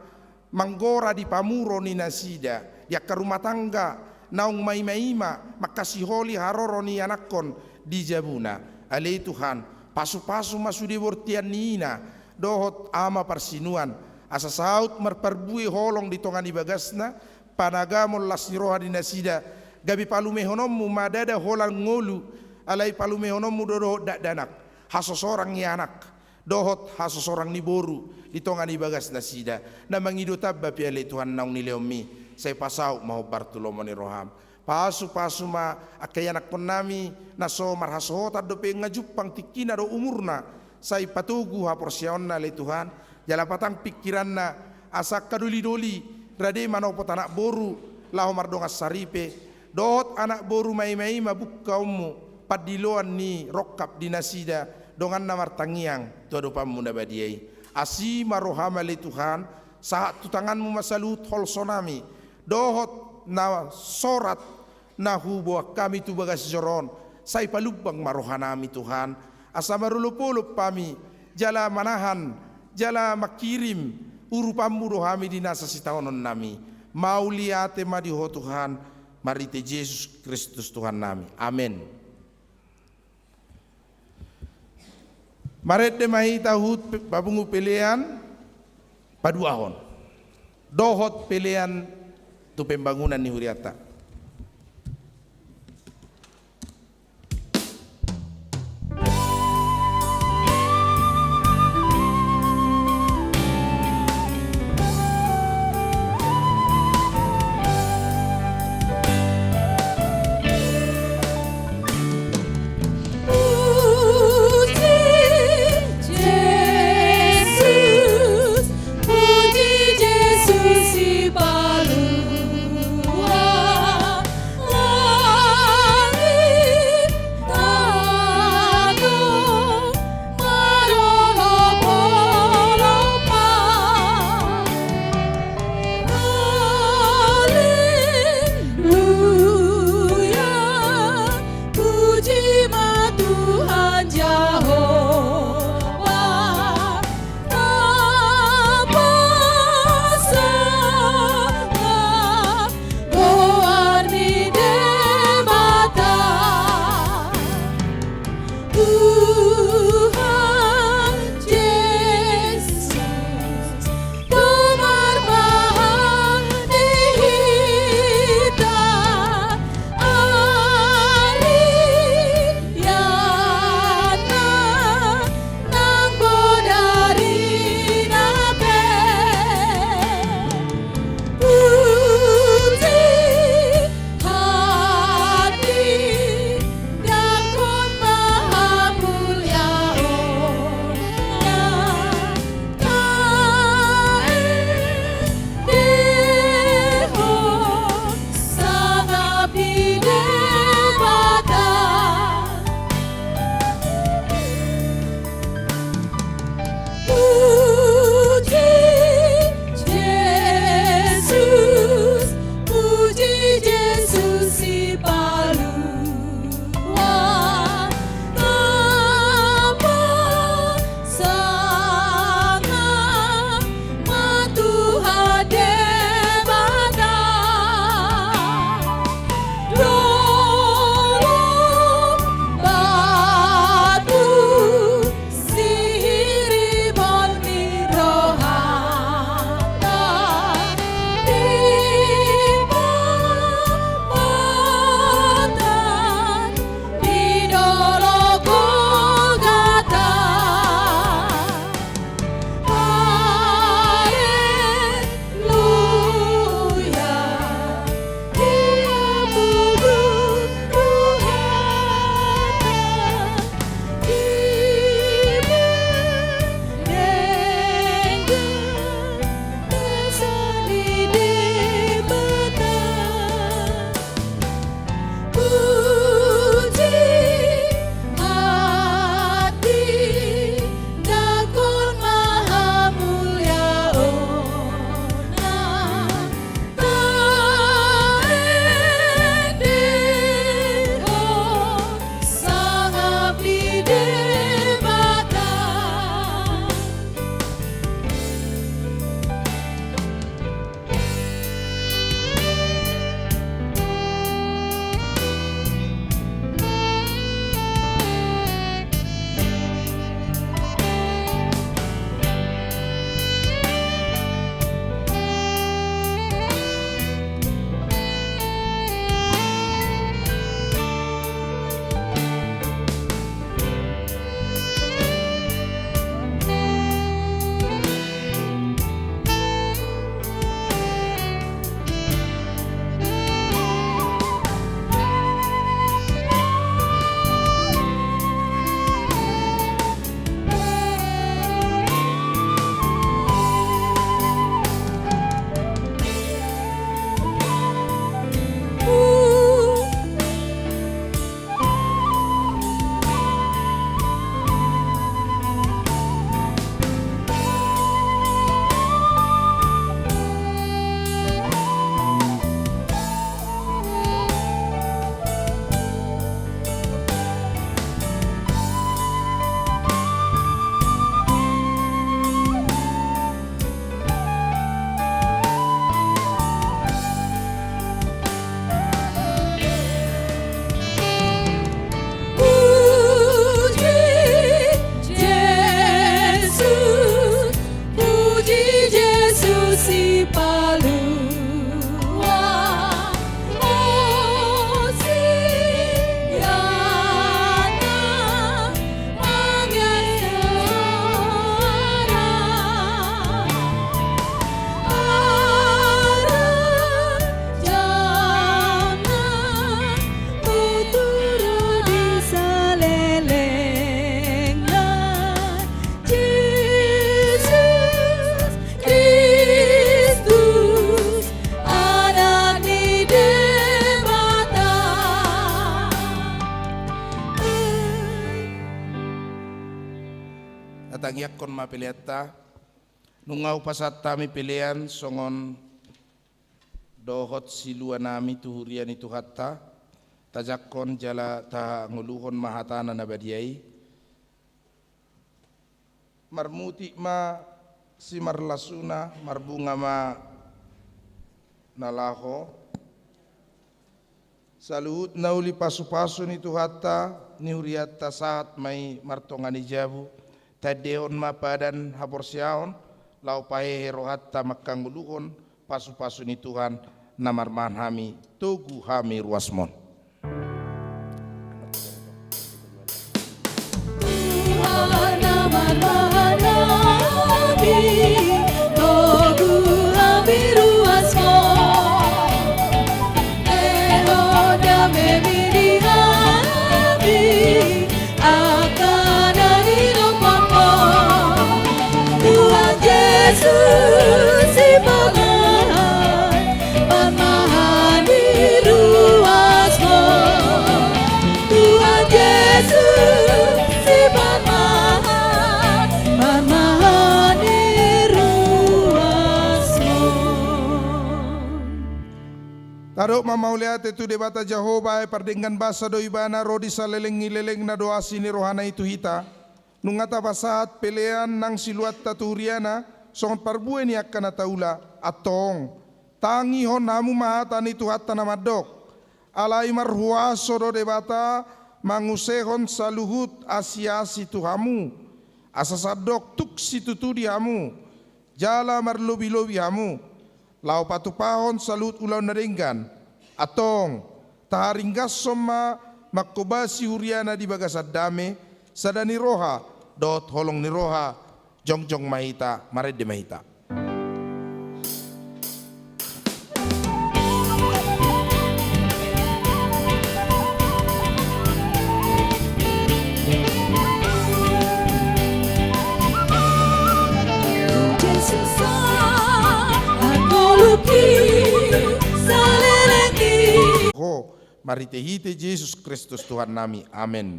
manggora di pamuro ni nasida diak karumah tangga naung maima makasih holi haroro ni anakon di jabuna ale Tuhan pasu-pasu masude wortian nina dohot ama parsinuan asa saut merperbui holong di tongan ibagasna panagamol lasniroha di nasida gabi palume honommu madada holang ngolu alai palume honommu dodo dak danak haso sorang ni anak dohot haso sorang ni boru di tongan ibagas nasida na mangido tabba piale Tuhan naung nileomi saya pasau mau Bartolomoni roham pasu-pasu ma akayanak kon nami naso marhasota do pe ngajupang tikina do umurna sai patugu haporsionna le Tuhan jala patang pikiranna asak kaduli-doli rade manau potanak boru lahu mardonga saripe dohot anak boru mai-mai mabuk kaummu padiloan ni rokap dinasida dongan namar tangiang tuadopamu nabadiai asima rohama le Tuhan saat tu tanganmu masalut hol sonami dohot na sorat na hubo kami tu bagas joron sai palubang marohanami Tuhan asa marulupulup pami jala manahan jala makirim urupamu rohami dinasa sitaonon nami mauliate madiho Tuhan marite Yesus Kristus Tuhan nami amin maret de mahi tahut babungu pelean paduahon dohot pelean tu pembangunan ni huriata Tangiakon mapiliata nungau pasat tami pilihan songon dohot silua nami tuhurian itu hatta tajakon jala ta nguluhon mahatana nabadiai marmuti ma si marlasuna marbunga ma nalaho saluhut nauli pasu-pasu ni hatta ni huriata saat mai martongani jabu tadeon mapadan haporsiaon lau pahe rohatta makanguluhon pasu-pasu ni Tuhan namarman hami tugu hami ruasmon. Tadok mamauliat itu debata Jehovah pardenggan basa do ibana rodi saleleng na doa sini rohana itu hita nungata pasat pelean nang siluat taturiana songot parbuen ni akan taula atong tangi hon hamu mahatan itu hatta namadok alai marhuaso do debata mangusehon saluhut asiasi tu hamu asasadok tuk situtu di hamu jala marlobi-lobi hamu lau patupahon salut ulau naringgan atong taharinggas soma makobasi huriana di bagasad dame sadani roha dot holong ni roha jongjong mahita marede mahita. Mari tehite Yesus Kristus Tuhan nami. Amin.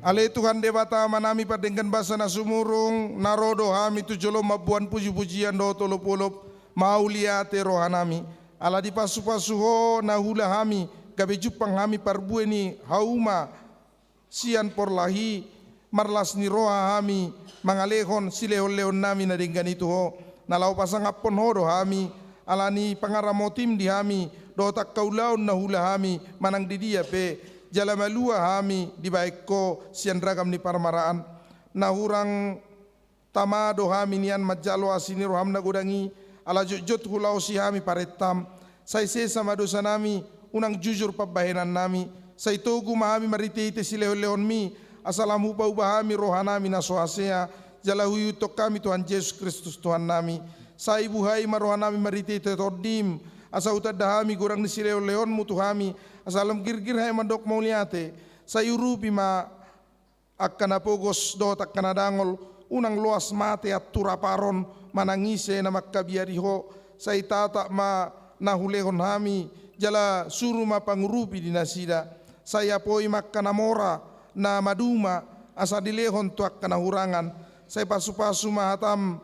Ale Tuhan debata manami padenggan basa na sumurung narodo hami tujolo mabuan puji-pujian do tolop-olop mauliate rohanami ala di pasu-pasuho na hula hami gabe jupang hami parbueni hauma sian porlahi marlas ni roha hami mangalehon silehon-lehon nami na denggan itu ho nalau pasang apon ho do hami ala ni pangaramotim di hami do tak kaulaun na hula hami manang di dia pe jala malua hami di baikko sian ragam ni parmaraan na hurang tamado hami nian majalo asini roham na godangi ala jujut hulau si hami paretam sai sesa madosa nami unang jujur pabahenan nami sai togu mahami mariteite silehon-lehon mi asalam ubah hami rohanami na soasea jala huyu tok kami Tuhan Yesus Kristus Tuhan nami sai buhai marohanami mariteite todim asa utada hami gorang ni silehon-lehon mu Tuhami asalam girgir hai mandok mauliate sayurupi ma Akkana pogos do takkana dangol unang loas mate at turaparon manangise na makkabiariho sa itata ma nahulehon hami jala suruma pangurupi di nasida saya poi makkanamora na maduma asa dilehon tuak kana hurangan saya pasu-pasu mahatam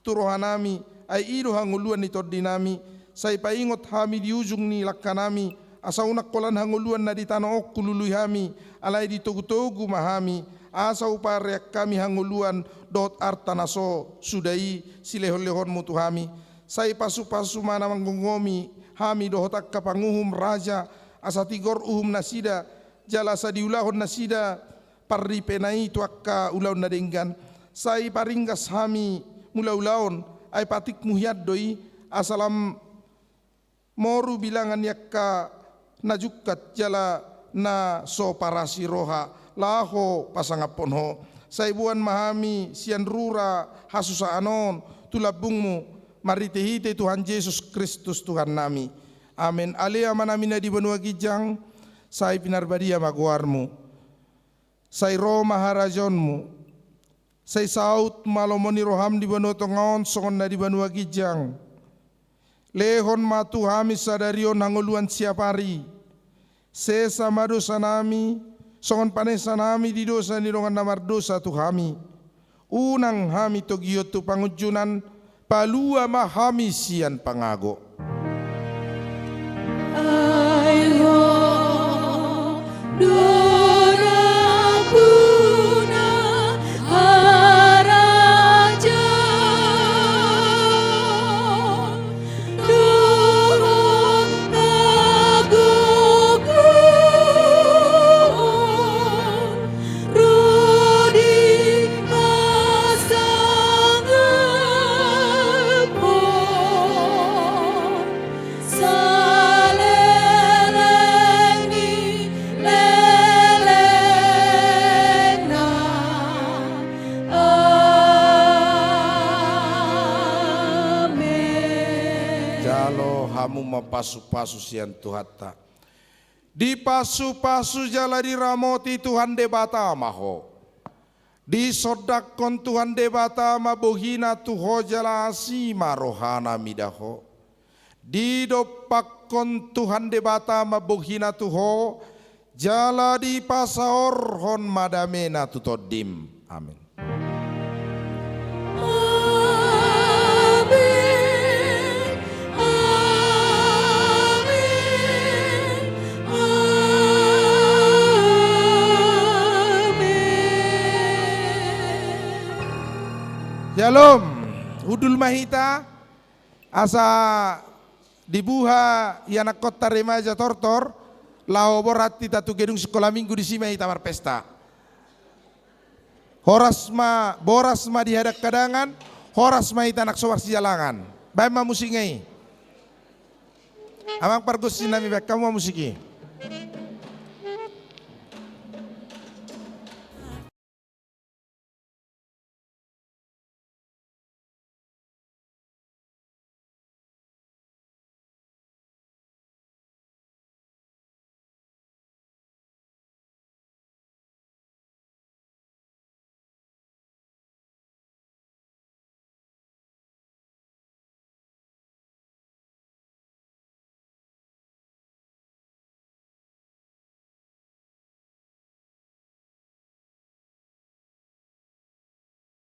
turohanami ay ido hanguluan ni tordinami saya paingot hami di ujung ni lakkanami asa unak kolan hanguluan na di tanok kulului hami alay di togu-togu mahami asa upareak kami hanguluan dot artanaso sudai silehon-lehon mutu hami saya pasu-pasu mana manggongomi hami dohotak kapanguhum raja asa tigor uhum nasida jala sa diulahon nasida parri penai tuakka ulaun nadenggan sai paringgas hami mula-ulaon ay patik muhiad doi asalam moru bilangan yakka najukat jala na so parasi roha laho pasangaponho sai buan mahami sian rura hasusa anon tulabungmu maritehite Tuhan Yesus Kristus Tuhan nami amin alea manamina di benua gijang sai pinarbadia maguarmu sai roh maharajonmu sai saut malomoni roham di benua tongaon songon na di benua gijang lehon matu hami sadarion hangoluan siapari sesa madosa nami songon panesa nami di dosa ni rongan namar dosa tu hami unang hami togiot tu pangujunan palua mahami sian pangago pasu-pasu sian tuhata di pasu-pasu jala di ramoti Tuhan debata maho di sodakon Tuhan debata mabohina tuho jala asima rohana midaho di dopakon Tuhan debata mabohina tuho jala di pasaor hon madamena tutodim amin. Shalom, hudul mahita asa dibuha yanak kota remaja tortor lao borat tita tu gedung sekolah minggu di sima hitamar pesta boras ma di hadak kadangan horas ma hita anak sowas di jalangan baik ma musikai amang pargus sinami bek kamu musiki